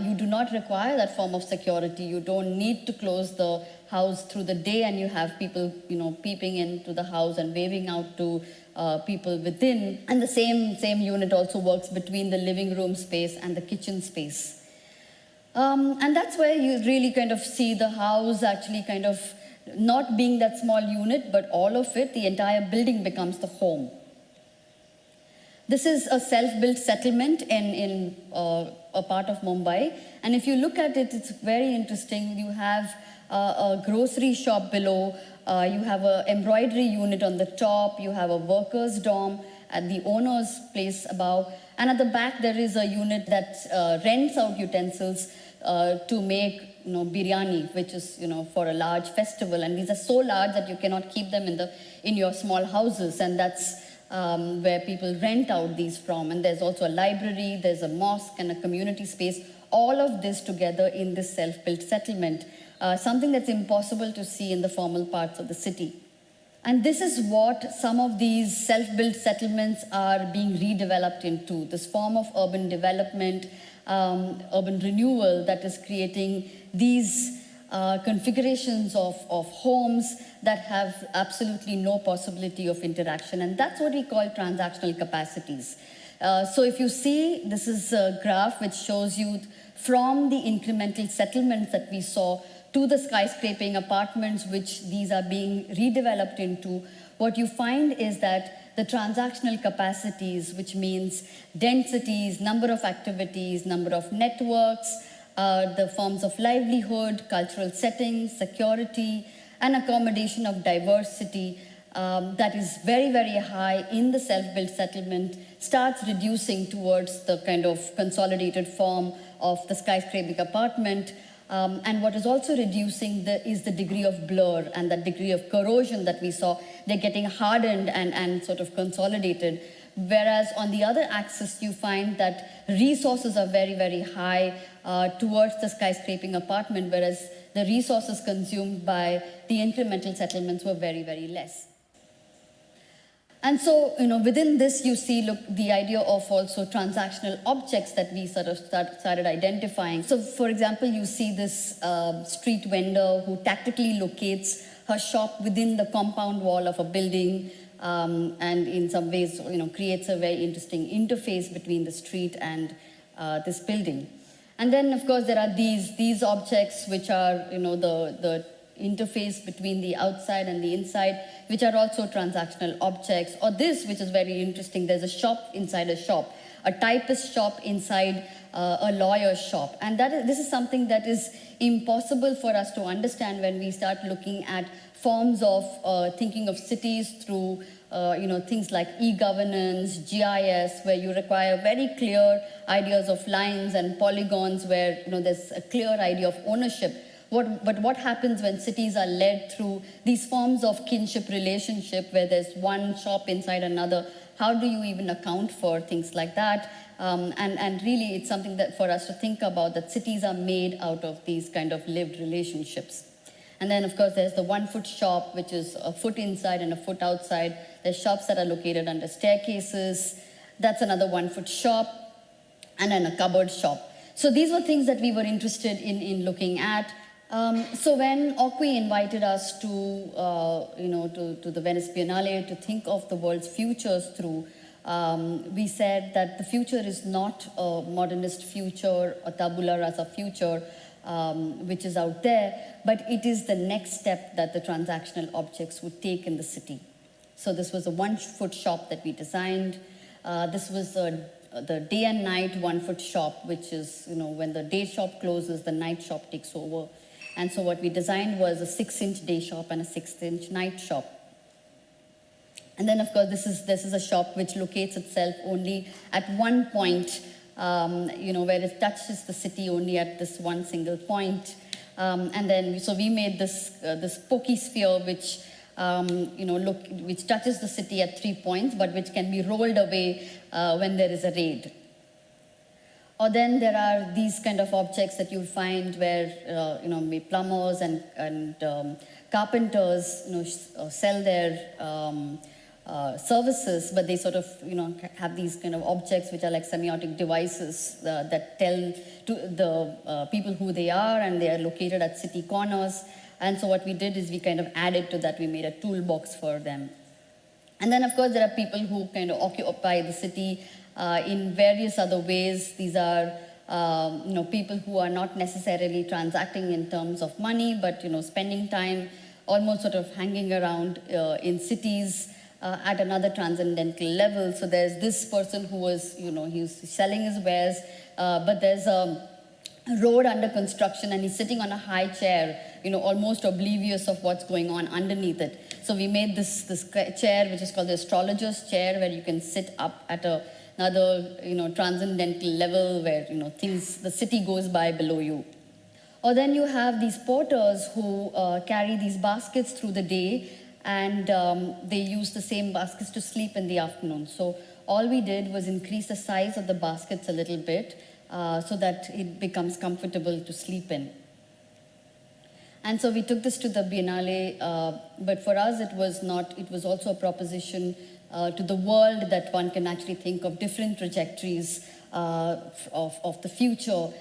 you do not require that form of security. You don't need to close the house through the day, and you have people, peeping into the house and waving out to people within. And the same unit also works between the living room space and the kitchen space. And that's where you really kind of see the house actually kind of not being that small unit, but all of it, the entire building becomes the home. This is a self-built settlement in a part of Mumbai. And if you look at it, it's very interesting. You have a grocery shop below. You have an embroidery unit on the top. You have a worker's dorm at the owner's place above. And at the back, there is a unit that rents out utensils to make biryani, which is for a large festival. And these are so large that you cannot keep them in your small houses. And that's where people rent out these from. And there's also a library, there's a mosque and a community space, all of this together in this self-built settlement, something that's impossible to see in the formal parts of the city. And this is what some of these self-built settlements are being redeveloped into, this form of urban development, urban renewal that is creating these configurations of homes that have absolutely no possibility of interaction. And that's what we call transactional capacities. So if you see, this is a graph which shows you from the incremental settlements that we saw to the skyscraping apartments, which these are being redeveloped into, what you find is that the transactional capacities, which means densities, number of activities, number of networks, the forms of livelihood, cultural settings, security, and accommodation of diversity that is very, very high in the self-built settlement starts reducing towards the kind of consolidated form of the skyscraping apartment. And what is also reducing is the degree of blur and the degree of corrosion that we saw. They're getting hardened and sort of consolidated. Whereas on the other axis, you find that resources are very, very high towards the skyscraping apartment, whereas the resources consumed by the incremental settlements were very, very less. And so, within this, you see, the idea of also transactional objects that we sort of started identifying. So, for example, you see this street vendor who tactically locates her shop within the compound wall of a building, and in some ways, creates a very interesting interface between the street and this building. And then, of course, there are these objects which are, the interface between the outside and the inside, which are also transactional objects. Or this, which is very interesting, there's a shop inside a shop, a typist shop inside a lawyer's shop. And this is something that is impossible for us to understand when we start looking at forms of thinking of cities through things like e-governance, GIS, where you require very clear ideas of lines and polygons, where there's a clear idea of ownership. But what happens when cities are led through these forms of kinship relationship, where there's one shop inside another? How do you even account for things like that? And really, it's something that for us to think about, that cities are made out of these kind of lived relationships. And then, of course, there's the 1 foot shop, which is a foot inside and a foot outside. There's shops that are located under staircases. That's another 1 foot shop. And then a cupboard shop. So these were things that we were interested in looking at. So when Okwi invited us to the Venice Biennale to think of the world's futures through, we said that the future is not a modernist future, a tabula rasa future, which is out there, but it is the next step that the transactional objects would take in the city. So this was a 1 foot shop that we designed. This was the day and night 1 foot shop, which is, when the day shop closes, the night shop takes over. And so what we designed was a 6-inch day shop and a 6-inch night shop. And then, of course, this is a shop which locates itself only at one point, where it touches the city only at this one single point. And then, so we made this pokey sphere, which which touches the city at 3 points, but which can be rolled away when there is a raid. Or then there are these kind of objects that you find where plumbers and carpenters sell their services, but they sort of have these kind of objects which are like semiotic devices that tell to the people who they are, and they are located at city corners. And so what we did is we kind of added to that. We made a toolbox for them. And then, of course, there are people who kind of occupy the city in various other ways. These are people who are not necessarily transacting in terms of money, but spending time almost sort of hanging around in cities at another transcendental level. So there's this person who was, he's selling his wares, but there's a road under construction, and he's sitting on a high chair, almost oblivious of what's going on underneath it. So we made this chair, which is called the Astrologers Chair, where you can sit up at another, transcendental level where, the city goes by below you. Or then you have these porters who carry these baskets through the day, and they use the same baskets to sleep in the afternoon. So all we did was increase the size of the baskets a little bit so that it becomes comfortable to sleep in. And so we took this to the Biennale, but for us it was also a proposition to the world that one can actually think of different trajectories of the future,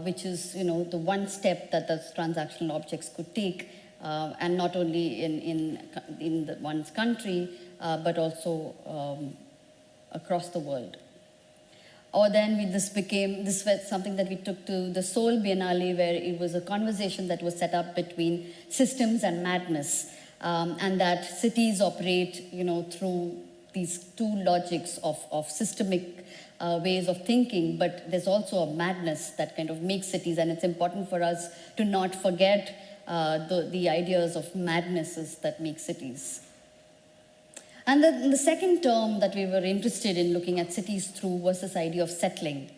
which is the one step that the transactional objects could take, and not only in one's country, but also across the world. Or then this was something that we took to the Seoul Biennale, where it was a conversation that was set up between systems and madness, and that cities operate, through these two logics of systemic ways of thinking, but there's also a madness that kind of makes cities, and it's important for us to not forget the ideas of madnesses that make cities. And the second term that we were interested in looking at cities through was this idea of settling.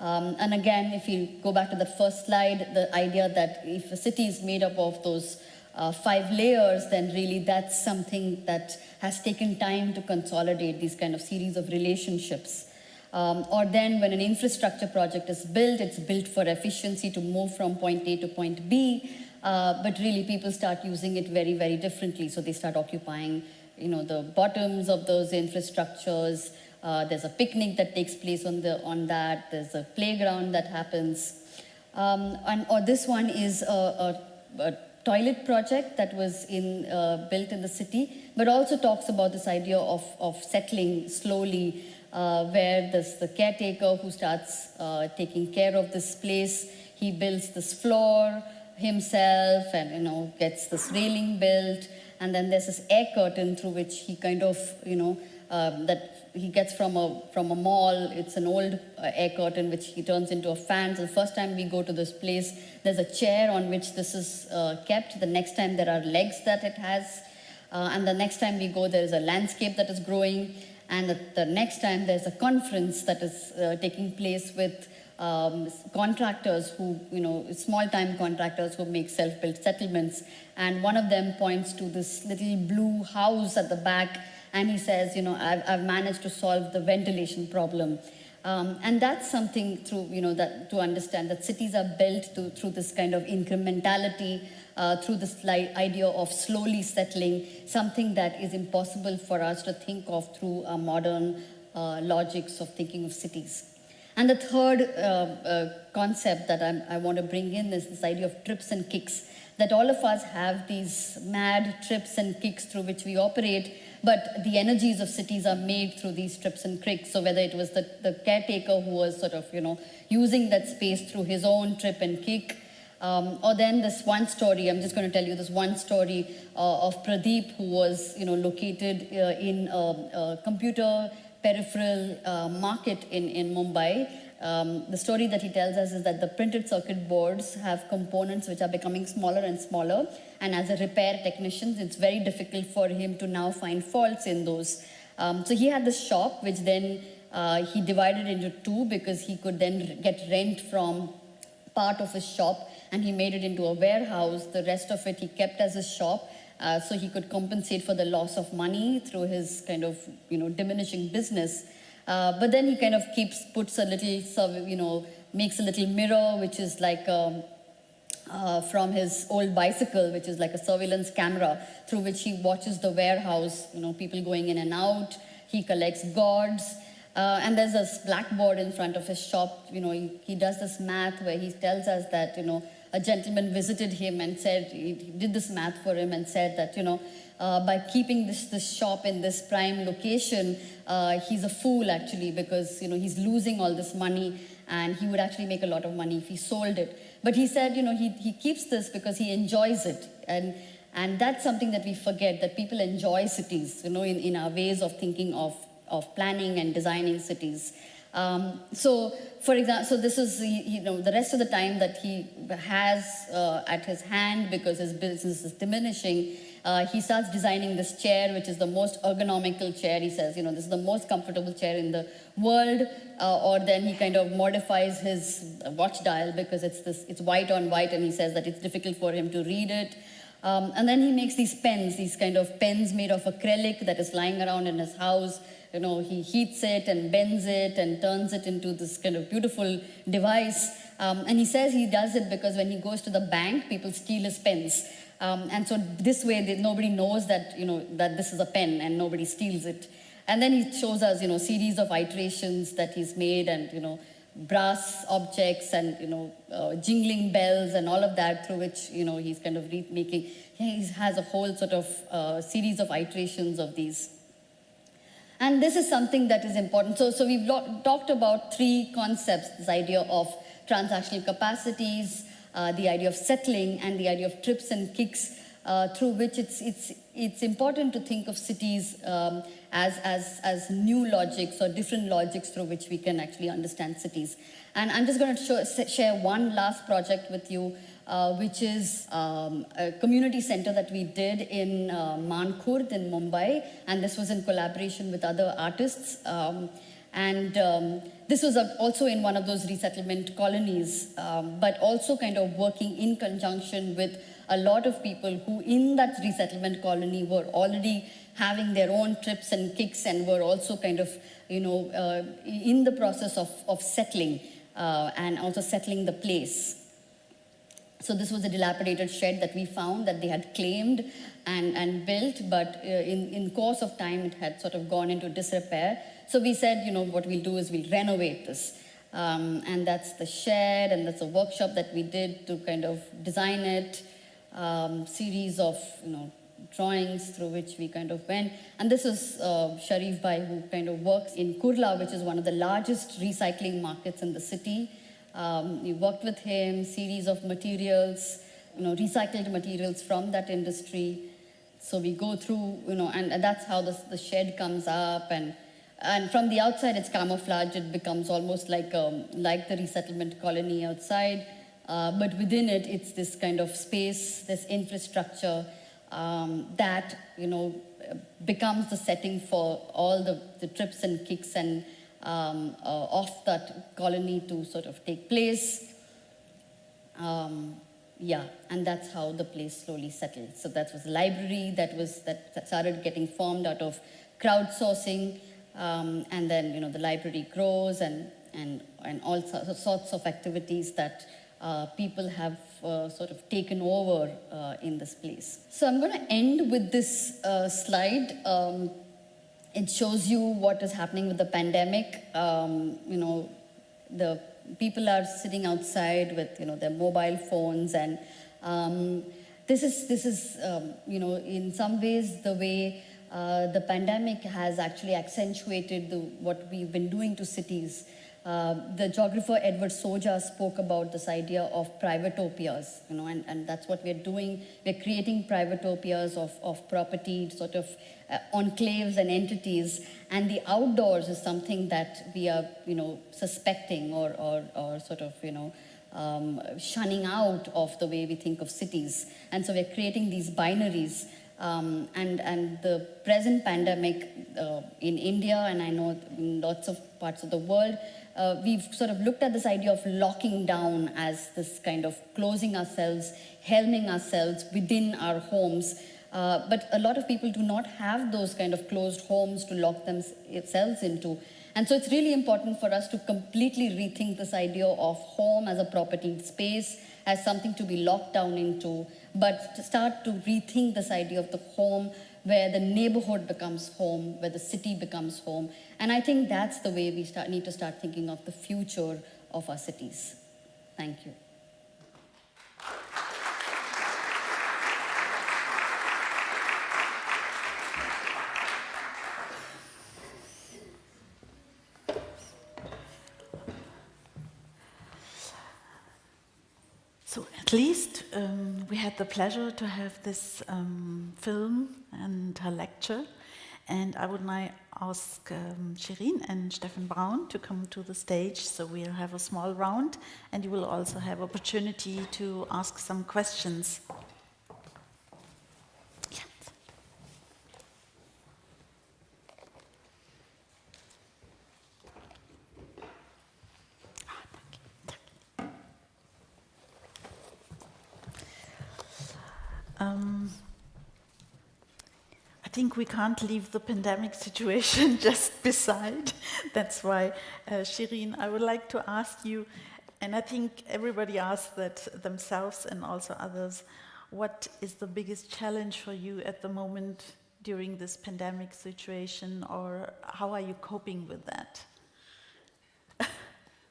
And again, if you go back to that first slide, the idea that if a city is made up of those 5 layers, then really that's something that has taken time to consolidate these kind of series of relationships. Or then when an infrastructure project is built, it's built for efficiency to move from point A to point B, but really people start using it very, very differently. So they start occupying the bottoms of those infrastructures. There's a picnic that takes place on that. There's a playground that happens. Or this one is a toilet project that was built in the city, but also talks about this idea of settling slowly, where there's the caretaker who starts taking care of this place. He builds this floor himself and gets this railing built. And then there's this air curtain through which he kind of, that he gets from a mall. It's an old air curtain which he turns into a fan. So the first time we go to this place, there's a chair on which this is kept. The next time there are legs that it has. And the next time we go, there is a landscape that is growing. And the next time there's a conference that is taking place with contractors who, small-time contractors who make self-built settlements. And one of them points to this little blue house at the back, and he says, I've managed to solve the ventilation problem. And that's something that to understand that cities are built through this kind of incrementality, through this idea of slowly settling, something that is impossible for us to think of through our modern logics of thinking of cities. And the third concept that I want to bring in is this idea of trips and kicks, that all of us have these mad trips and kicks through which we operate, but the energies of cities are made through these trips and kicks. So whether it was the caretaker who was sort of, using that space through his own trip and kick, or then this one story, I'm just going to tell you this one story of Pradeep, who was, located in a computer peripheral market in Mumbai. The story that he tells us is that the printed circuit boards have components which are becoming smaller and smaller, and as a repair technician, it's very difficult for him to now find faults in those. So he had this shop, which then he divided into two, because he could then get rent from part of his shop, and he made it into a warehouse. The rest of it he kept as his shop, so he could compensate for the loss of money through his kind of, diminishing business. But then he kind of puts a little, makes a little mirror, which is like from his old bicycle, which is like a surveillance camera through which he watches the warehouse, people going in and out. He collects gourds. And there's this blackboard in front of his shop. He does this math where he tells us that, a gentleman visited him and said, he did this math for him and said that, by keeping this shop in this prime location, he's a fool actually, because he's losing all this money, and he would actually make a lot of money if he sold it. But he said, he keeps this because he enjoys it, and that's something that we forget, that people enjoy cities, in our ways of thinking of planning and designing cities. So, for example, so this is the rest of the time that he has at his hand, because his business is diminishing. He starts designing this chair, which is the most ergonomical chair. He says, this is the most comfortable chair in the world. Or then he kind of modifies his watch dial, because it's white on white, and he says that it's difficult for him to read it. And then he makes these pens, these kind of pens made of acrylic that is lying around in his house. He heats it and bends it and turns it into this kind of beautiful device. And he says he does it because when he goes to the bank, people steal his pens. And so this way, nobody knows that, that this is a pen, and nobody steals it. And then he shows us, series of iterations that he's made, and, brass objects and, jingling bells and all of that, through which, he's kind of making. He has a whole sort of series of iterations of these. And this is something that is important. So we've talked about three concepts: this idea of transactional capacities, the idea of settling, and the idea of trips and kicks, through which it's important to think of cities as new logics or different logics through which we can actually understand cities. And I'm just going to share one last project with you, which is a community center that we did in Mankhurd in Mumbai, and this was in collaboration with other artists. This was also in one of those resettlement colonies, but also kind of working in conjunction with a lot of people who in that resettlement colony were already having their own trips and kicks, and were also kind of, in the process of settling, and also settling the place. So this was a dilapidated shed that we found that they had claimed and built, but in course of time it had sort of gone into disrepair. So we said, what we'll do is we'll renovate this. And that's the shed, and that's a workshop that we did to kind of design it, series of, drawings through which we kind of went. And this is Sharif Bhai, who kind of works in Kurla, which is one of the largest recycling markets in the city. We worked with him, series of materials, recycled materials from that industry. So we go through, and that's how the shed comes up, and from the outside it's camouflage. It becomes almost like the resettlement colony outside, but within it, it's this kind of space, this infrastructure that becomes the setting for all the trips and kicks and of that colony to sort of take place. And that's how the place slowly settled. So that was a library that started getting formed out of crowdsourcing. and then the library grows and all sorts of activities that people have sort of taken over in this place. So I'm going to end with this slide. It shows you what is happening with the pandemic. The people are sitting outside with their mobile phones, and this is in some ways the way the pandemic has actually accentuated what we've been doing to cities. The geographer Edward Soja spoke about this idea of privatopias, and that's what we're doing. We're creating privatopias of property, sort of enclaves and entities, and the outdoors is something that we are, suspecting or sort of, shunning out of the way we think of cities. And so we're creating these binaries. And the present pandemic in India, and I know in lots of parts of the world, we've sort of looked at this idea of locking down as this kind of closing ourselves, helming ourselves within our homes. But a lot of people do not have those kind of closed homes to lock themselves into. And so it's really important for us to completely rethink this idea of home as a property space, as something to be locked down into, but to start to rethink this idea of the home where the neighborhood becomes home, where the city becomes home. And I think that's the way we need to start thinking of the future of our cities. Thank you. So at least we had the pleasure to have this film and her lecture, and I would now ask Shirin and Stefan Brown to come to the stage, so we'll have a small round, and you will also have opportunity to ask some questions. I think we can't leave the pandemic situation just beside. That's why, Shirin, I would like to ask you, and I think everybody asks that themselves and also others, what is the biggest challenge for you at the moment during this pandemic situation, or how are you coping with that?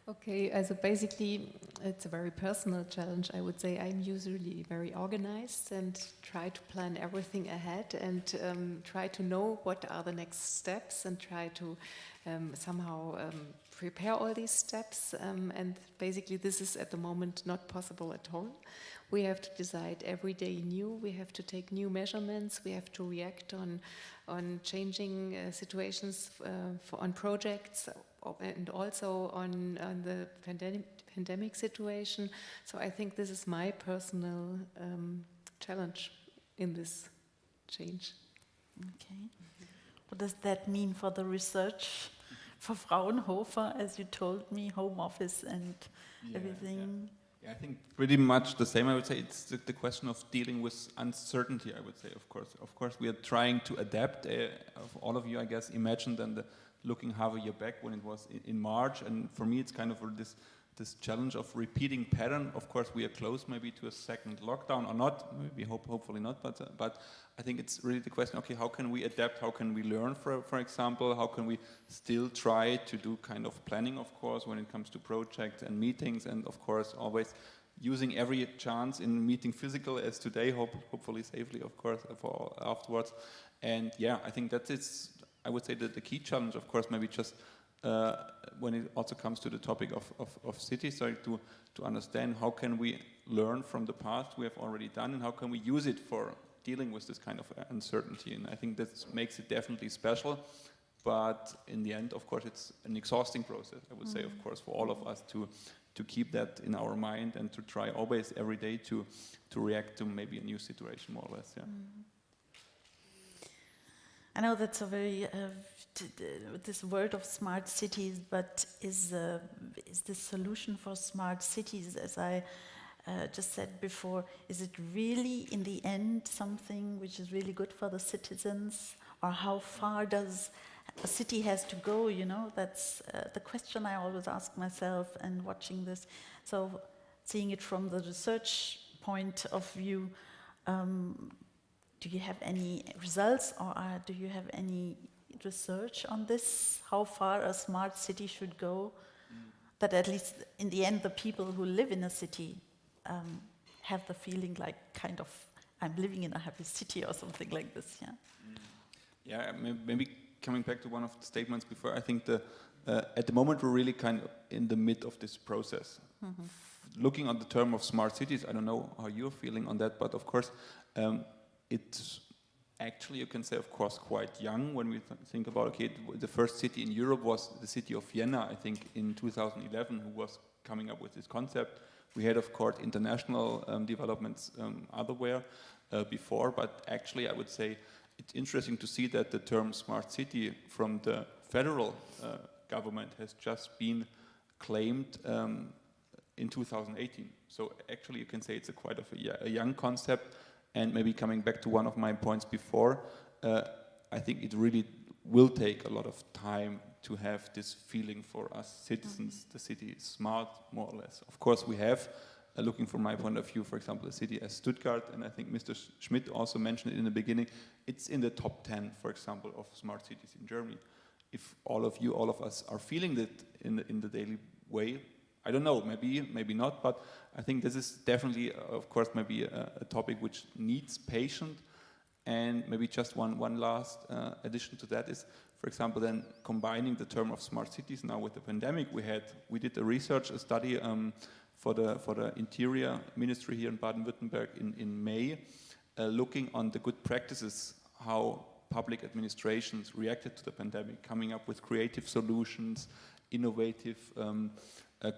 Okay, so basically it's a very personal challenge. I would say I'm usually very organized and try to plan everything ahead and try to know what are the next steps and try to somehow prepare all these steps. And basically this is at the moment not possible at all. We have to decide every day new, we have to take new measurements, we have to react on changing situations on projects, and also on the pandemic situation. So I think this is my personal challenge in this change. Okay. What does that mean for the research for Fraunhofer, as you told me, home office and everything? Yeah, I think pretty much the same. I would say it's the question of dealing with uncertainty, I would say, of course. Of course, we are trying to adapt. All of you, I guess, imagined then looking half a year back when it was in March, and for me it's kind of this challenge of repeating pattern. Of course we are close maybe to a second lockdown or not, maybe hopefully not, but I think it's really the question, okay, how can we adapt, how can we learn, for example, how can we still try to do kind of planning, of course, when it comes to projects and meetings, and of course always using every chance in meeting physical as today, hopefully safely, of course, for afterwards. And yeah, I think that is, I would say that the key challenge, of course, maybe just when it also comes to the topic of cities, so to understand how can we learn from the past we have already done, and how can we use it for dealing with this kind of uncertainty. And I think that makes it definitely special, but in the end, of course, it's an exhausting process, I would say, of course, for all of us to keep that in our mind and to try always every day to react to maybe a new situation, more or less, yeah. I know that's a very this word of smart cities, but is the solution for smart cities, as I just said before, is it really in the end something which is really good for the citizens, or how far does a city has to go, you know, that's the question I always ask myself and watching this. So seeing it from the research point of view, do you have any results, or do you have any research on this, how far a smart city should go, that at least in the end the people who live in a city have the feeling like kind of I'm living in a happy city or something like this, yeah? Yeah, maybe coming back to one of the statements before, I think at the moment we're really kind of in the mid of this process. Looking on the term of smart cities, I don't know how you're feeling on that, but of course it's actually, you can say, of course, quite young when we think about, okay, the first city in Europe was the city of Vienna, I think, in 2011, who was coming up with this concept. We had, of course, international developments otherwhere before, but actually I would say it's interesting to see that the term smart city from the federal government has just been claimed in 2018. So actually you can say it's quite a young concept, and maybe coming back to one of my points before, I think it really will take a lot of time to have this feeling for us citizens, the city is smart, more or less. Of course we have, looking from my point of view, for example, a city as Stuttgart, and I think Mr. Schmidt also mentioned it in the beginning, it's in the top 10, for example, of smart cities in Germany. If all of us are feeling that in the daily way, I don't know, maybe not, but I think this is definitely, of course, maybe a topic which needs patience. And maybe just one last addition to that is, for example, then combining the term of smart cities now with the pandemic. We did a study for the Interior Ministry here in Baden-Württemberg in May, looking on the good practices, how public administrations reacted to the pandemic, coming up with creative solutions, innovative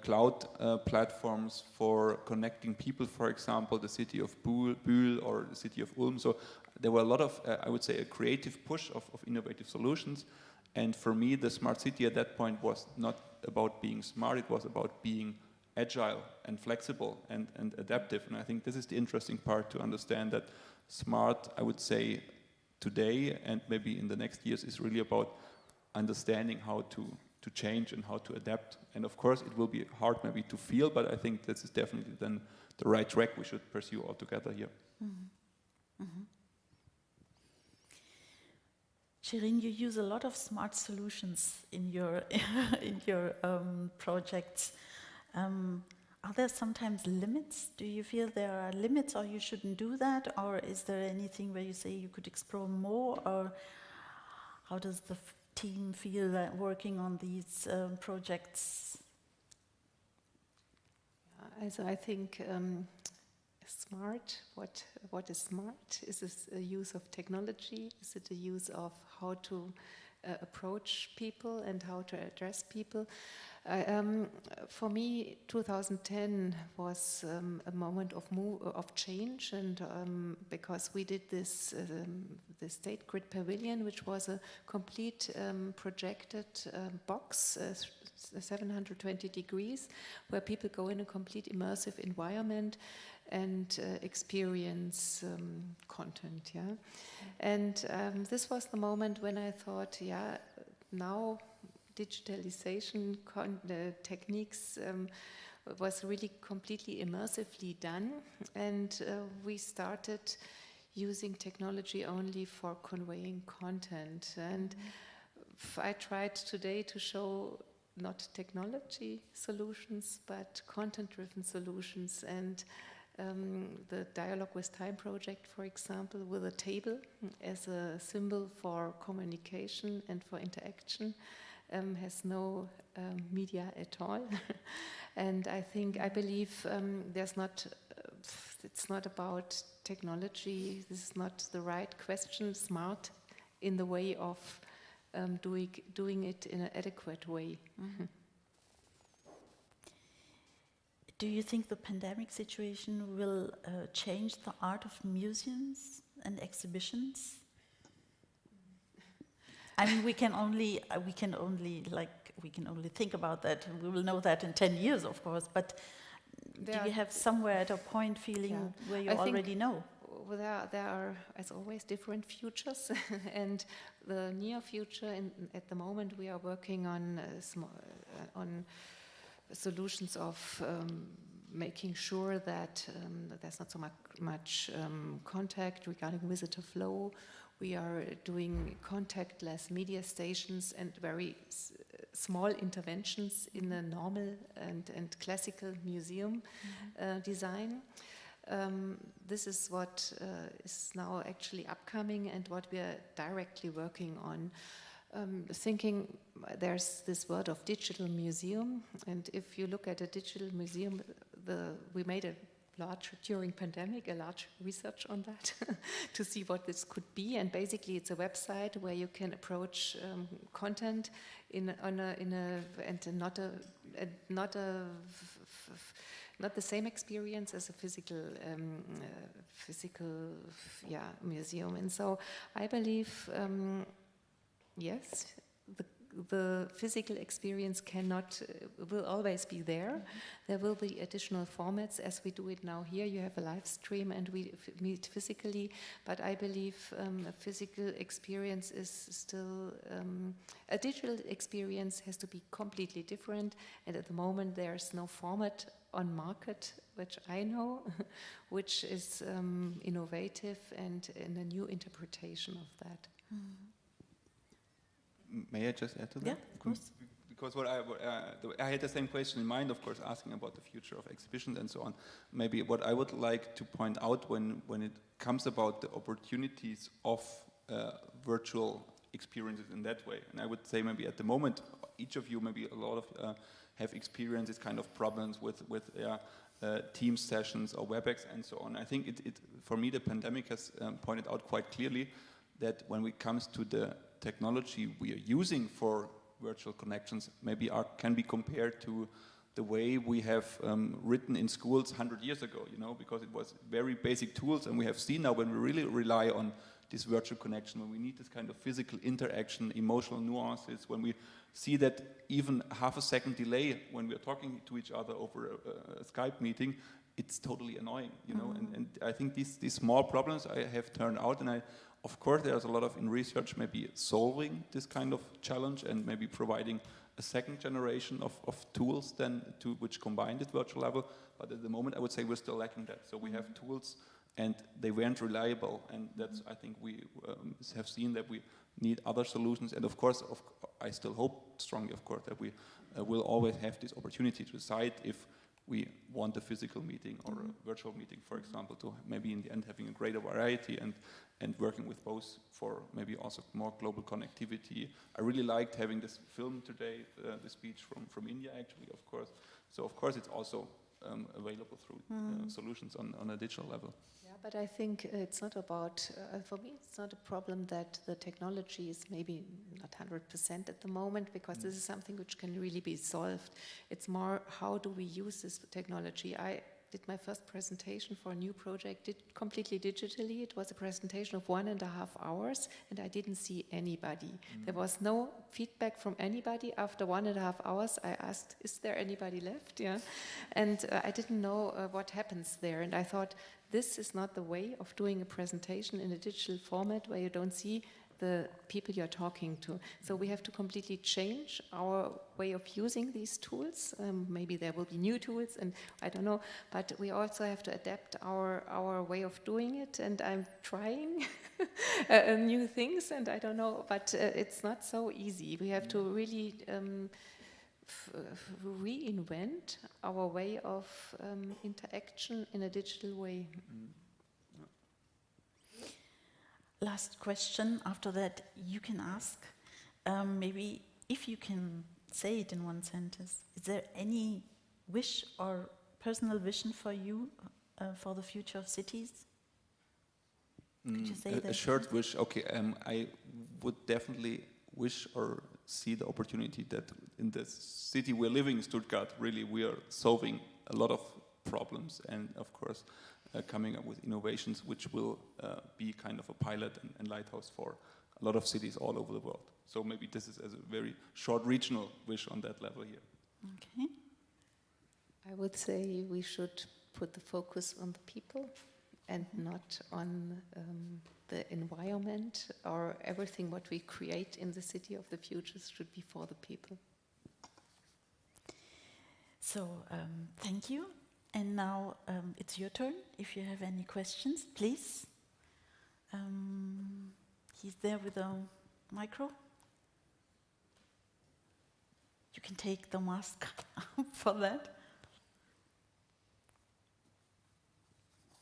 cloud platforms for connecting people, for example, the city of Bühl or the city of Ulm. So there were a lot of, I would say, a creative push of innovative solutions. And for me, the smart city at that point was not about being smart, it was about being agile and flexible and adaptive. And I think this is the interesting part, to understand that smart, I would say, today and maybe in the next years is really about understanding how to change and how to adapt. And of course it will be hard maybe to feel, but I think this is definitely then the right track we should pursue all together here. Mm-hmm. Mm-hmm. Shirin, you use a lot of smart solutions in your projects. Are there sometimes limits? Do you feel there are limits, or you shouldn't do that? Or is there anything where you say you could explore more? Or how does the team feel working on these projects? Also, I think smart, what is smart? Is this a use of technology? Is it a use of how to approach people and how to address people? For me, 2010 was a moment of change, and because we did this the State Grid Pavilion, which was a complete projected box, 720 degrees, where people go in a complete immersive environment and experience content. Yeah, and this was the moment when I thought, yeah, now digitalization techniques was really completely immersively done, and we started using technology only for conveying content. And I tried today to show not technology solutions but content-driven solutions, and the Dialogue with Time project, for example, with a table as a symbol for communication and for interaction, has no media at all. And I believe it's not about technology. This is not the right question, smart in the way of doing it in an adequate way. Mm-hmm. Do you think the pandemic situation will change the art of museums and exhibitions? I mean, we can only think about that. We will know that in 10 years, of course. But do you have somewhere at a point feeling where you already know? there are, as always, different futures, and the near future. At the moment, we are working on solutions of making sure that there's not so much contact regarding visitor flow. We are doing contactless media stations and very small interventions in the normal and classical museum design. This is what is now actually upcoming and what we are directly working on. Thinking there's this word of digital museum, and if you look at a digital museum, we made a large, during pandemic, a large research on that to see what this could be, and basically it's a website where you can approach content not the same experience as a physical museum. And so I believe yes, the physical experience will always be there. There will be additional formats as we do it now here. You have a live stream and we meet physically, but I believe a physical experience is still, a digital experience has to be completely different, and at the moment there's no format on market, which I know, which is innovative and in a new interpretation of that. May I just add to that? Yeah, of course. Because I had the same question in mind, of course, asking about the future of exhibitions and so on. Maybe what I would like to point out when it comes about the opportunities of virtual experiences in that way, and I would say maybe at the moment, each of you, maybe a lot of have experienced this kind of problems with team sessions or WebEx and so on. I think for me, the pandemic has pointed out quite clearly that when it comes to the technology we are using for virtual connections, maybe can be compared to the way we have written in schools 100 years ago, because it was very basic tools, and we have seen now when we really rely on this virtual connection, when we need this kind of physical interaction, emotional nuances, when we see that even half a second delay when we are talking to each other over a Skype meeting, it's totally annoying, and I think these small problems I have turned out, and of course, there's a lot of in research maybe solving this kind of challenge and maybe providing a second generation of tools which combine this virtual level. But at the moment, I would say we're still lacking that. So we have tools and they weren't reliable. And that's, I think we have seen that we need other solutions. And of course, I still hope strongly, of course, that we will always have this opportunity to decide if we want a physical meeting or a virtual meeting, for example, to maybe in the end having a greater variety and working with both for maybe also more global connectivity. I really liked having this film today, the speech from India actually, of course. So of course it's also available through solutions on a digital level. Yeah, but I think it's not about, for me it's not a problem that the technology is maybe not 100% at the moment, because this is something which can really be solved. It's more, how do we use this technology? I did my first presentation for a new project completely digitally. It was a presentation of 1.5 hours, and I didn't see anybody. There was no feedback from anybody. After 1.5 hours, I asked, is there anybody left? Yeah, and I didn't know what happens there. And I thought, this is not the way of doing a presentation in a digital format where you don't see the people you're talking to. So we have to completely change our way of using these tools. Maybe there will be new tools, and I don't know, but we also have to adapt our way of doing it, and I'm trying new things, and I don't know, but it's not so easy. We have to really reinvent our way of interaction in a digital way. Last question. After that, you can ask. Maybe if you can say it in one sentence, is there any wish or personal vision for you for the future of cities? Could you say that? A short wish. Okay, I would definitely wish or see the opportunity that in the city we're living in, Stuttgart, really we are solving a lot of problems, and of course coming up with innovations which will be kind of a pilot and lighthouse for a lot of cities all over the world. So maybe this is as a very short regional wish on that level here. Okay. I would say we should put the focus on the people and not on the environment, or everything what we create in the city of the future should be for the people. So, thank you. And now it's your turn. If you have any questions, please. He's there with a micro. You can take the mask for that.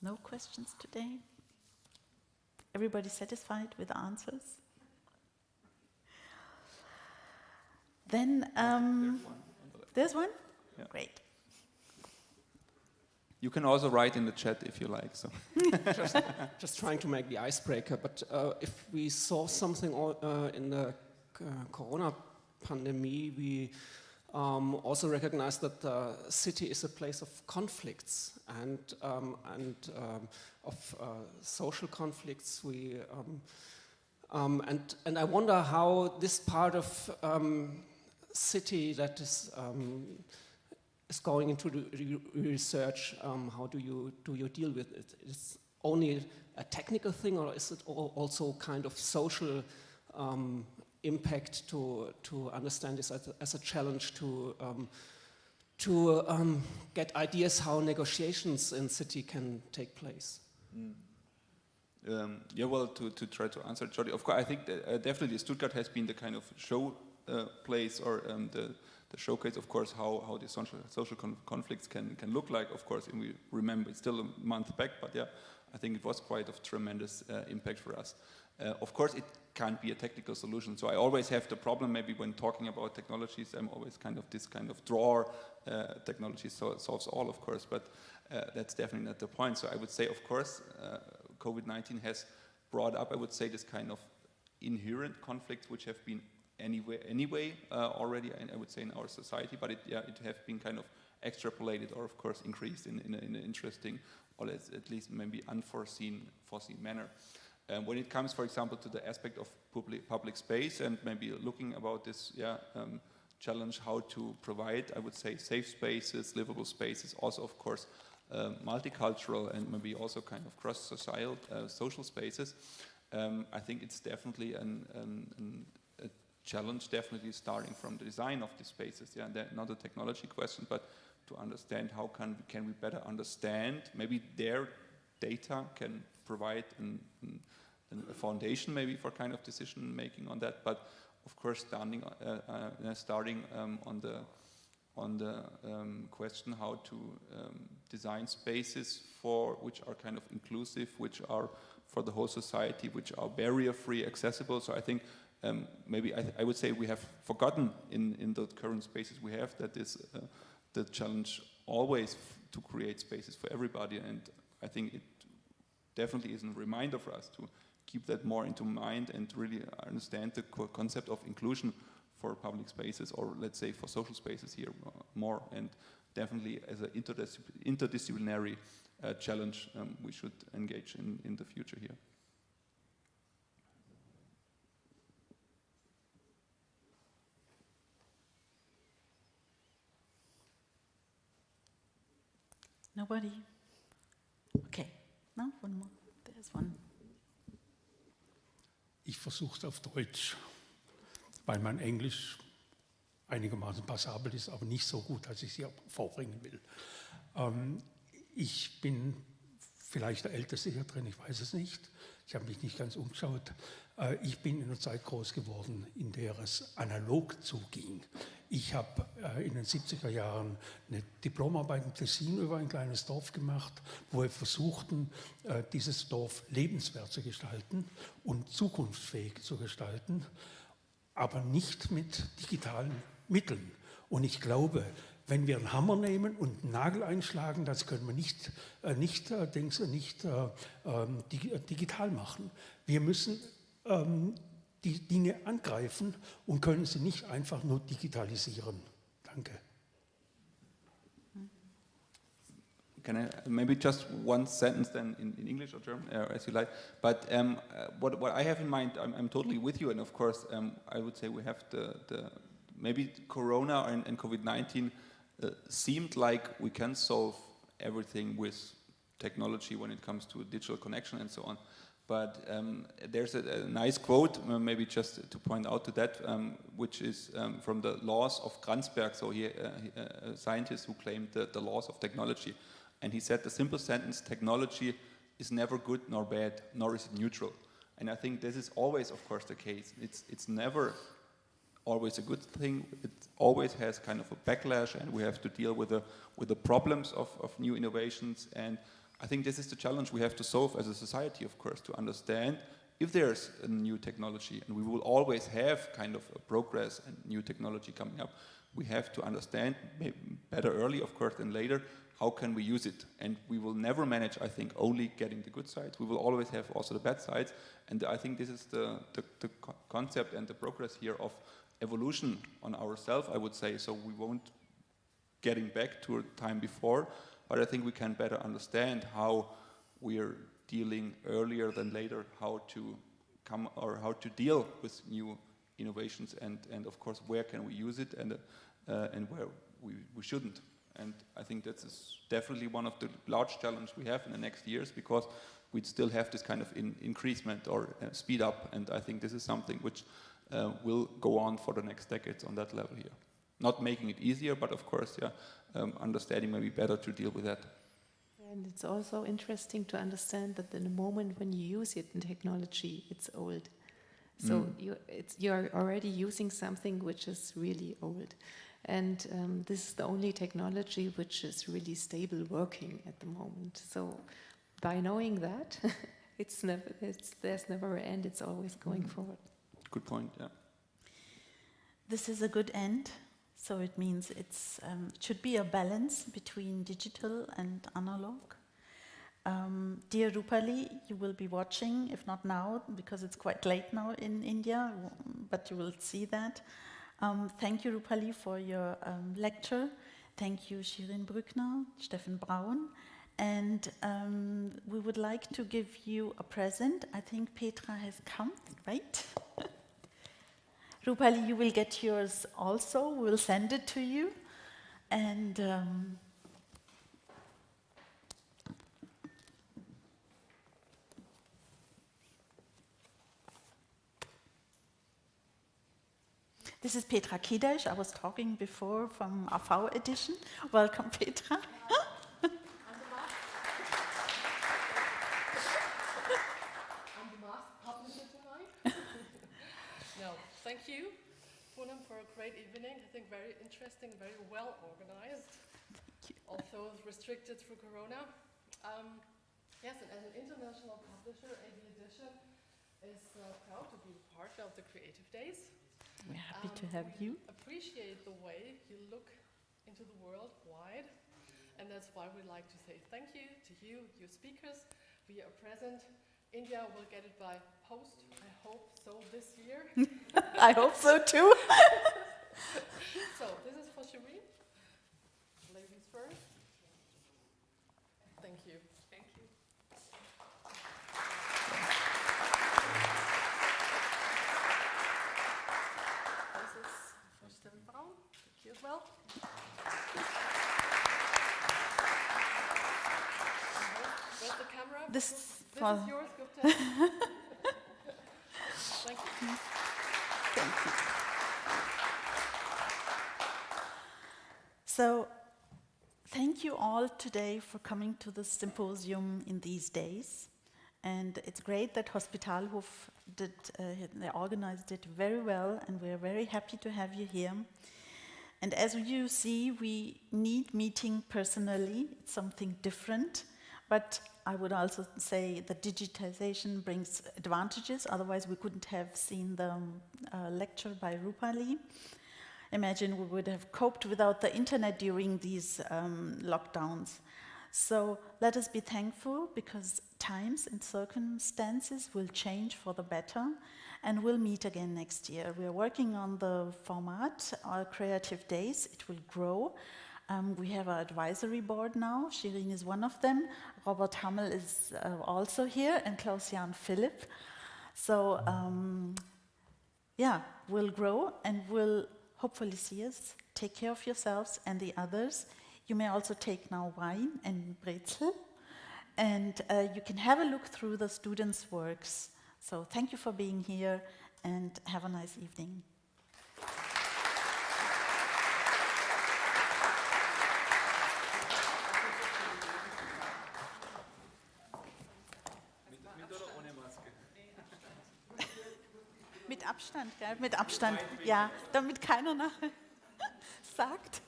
No questions today? Everybody satisfied with the answers? Then, there's one? Yeah. Great. You can also write in the chat if you like. So, just trying to make the icebreaker. But if we saw something in the Corona pandemic, we also recognize that the city is a place of conflicts and of social conflicts. And I wonder how this part of city that is going into the research, how do you deal with it? Is only a technical thing, or is it also kind of social impact to understand this as a challenge to get ideas how negotiations in city can take place? Yeah, well, to try to answer it shortly, of course, I think that, definitely Stuttgart has been the kind of show place, or the showcase, of course, how the social conflicts can look like, of course, and we remember it's still a month back, but yeah, I think it was quite of tremendous impact for us. Of course, it can't be a technical solution, so I always have the problem, maybe when talking about technologies, I'm always kind of this kind of drawer technology solves all, of course, but that's definitely not the point. So I would say, of course, COVID-19 has brought up, I would say, this kind of inherent conflicts which have been anyway already, I would say, in our society, but it have been kind of extrapolated, or of course increased in an interesting, or at least maybe unforeseen manner. When it comes, for example, to the aspect of public space, and maybe looking about this challenge, how to provide, I would say, safe spaces, livable spaces, also of course multicultural and maybe also kind of cross-societal social spaces. I think it's definitely a challenge, definitely starting from the design of the spaces. Yeah, not a technology question, but to understand how can we better understand, maybe their data can provide a foundation maybe for kind of decision making on that, but of course starting on the question how to design spaces which are kind of inclusive, which are for the whole society, which are barrier-free, accessible. So I think maybe I would say we have forgotten in the current spaces we have that is the challenge always to create spaces for everybody, and I think it definitely is a reminder for us to keep that more into mind and really understand the concept of inclusion for public spaces, or let's say for social spaces here more, and definitely as an interdisciplinary challenge we should engage in the future here. Nobody? Okay. No, one more. There's one. Ich versuche es auf Deutsch, weil mein Englisch einigermaßen passabel ist, aber nicht so gut, dass ich es hier vorbringen will. Ich bin vielleicht der Älteste hier drin, ich weiß es nicht. Ich habe mich nicht ganz umgeschaut. Ich bin in einer Zeit groß geworden, in der es analog zuging. Ich habe in den 70er Jahren eine Diplomarbeit in Tessin über ein kleines Dorf gemacht, wo wir versuchten, dieses Dorf lebenswert zu gestalten und zukunftsfähig zu gestalten, aber nicht mit digitalen Mitteln. Und ich glaube, wenn wir einen Hammer nehmen und einen Nagel einschlagen, das können wir nicht digital machen. Wir müssen die Dinge angreifen und können sie nicht einfach nur digitalisieren. Danke. Can I maybe just one sentence then in English or German, as you like. But what I have in mind, I'm totally with you, and of course I would say we have the maybe Corona and COVID-19 seemed like we can solve everything with technology when it comes to digital connection and so on. But there's a nice quote, maybe just to point out to that, which is from the laws of Kranzberg, so he, a scientist who claimed the laws of technology. And he said the simple sentence, technology is never good nor bad, nor is it neutral. And I think this is always, of course, the case. It's never always a good thing. It always has kind of a backlash, and we have to deal with the problems of new innovations. And I think this is the challenge we have to solve as a society, of course, to understand if there's a new technology, and we will always have kind of a progress and new technology coming up. We have to understand, maybe better early, of course, than later, how can we use it? And we will never manage, I think, only getting the good sides. We will always have also the bad sides. And I think this is the concept and the progress here of evolution on ourselves, I would say. So we won't getting back to a time before, but I think we can better understand how we are dealing earlier than later, how to come or how to deal with new innovations, and of course where can we use it, and where we shouldn't. And I think that is definitely one of the large challenges we have in the next years, because we still have this kind of increasement or speed up, and I think this is something which will go on for the next decades on that level here. Not making it easier, but of course, yeah, understanding maybe better to deal with that. And it's also interesting to understand that in the moment when you use it in technology, it's old. So you're already using something which is really old. And this is the only technology which is really stable working at the moment. So by knowing that, there's never an end, it's always going forward. Good point, yeah. This is a good end. So it means it should be a balance between digital and analog. Dear Rupali, you will be watching, if not now, because it's quite late now in India, but you will see that. Thank you, Rupali, for your lecture. Thank you, Shirin Brückner, Stefan Brown. And we would like to give you a present. I think Petra has come, right? Rupali, you will get yours also. We'll send it to you. And this is Petra Kiedesch. I was talking before from AV edition. Welcome, Petra. Thank you, Poonam, for a great evening. I think very interesting, very well organized. Also restricted through Corona. Yes, and as an international publisher, AB Edition is proud to be a partner of the Creative Days. We're happy to have you. Appreciate the way you look into the world wide, and that's why we'd like to say thank you to you, your speakers. We are present. India will get it by post, I hope so, this year. I hope so too. So, this is for Shirin. Ladies first. Thank you. Thank you. This is for Stefan Brown. Thank you as well. Where's the camera? This is yours, Gupte. Thank you. Thank you. So, thank you all today for coming to the symposium in these days. And it's great that Hospitalhof they organized it very well, and we're very happy to have you here. And as you see, we need meeting personally. It's something different. But I would also say that digitization brings advantages, otherwise we couldn't have seen the lecture by Rupali. Imagine we would have coped without the internet during these lockdowns. So let us be thankful, because times and circumstances will change for the better, and we'll meet again next year. We are working on the format, our Creative Days. It will grow. We have our advisory board now. Shirin is one of them. Robert Hammel is also here, and Klaus-Jan Philipp. So, yeah, we'll grow, and we'll hopefully see us. Take care of yourselves and the others. You may also take now wine and brezel. and you can have a look through the students' works. So thank you for being here, and have a nice evening. Mit Abstand, gell? Mit Abstand, ja, damit keiner nachher sagt.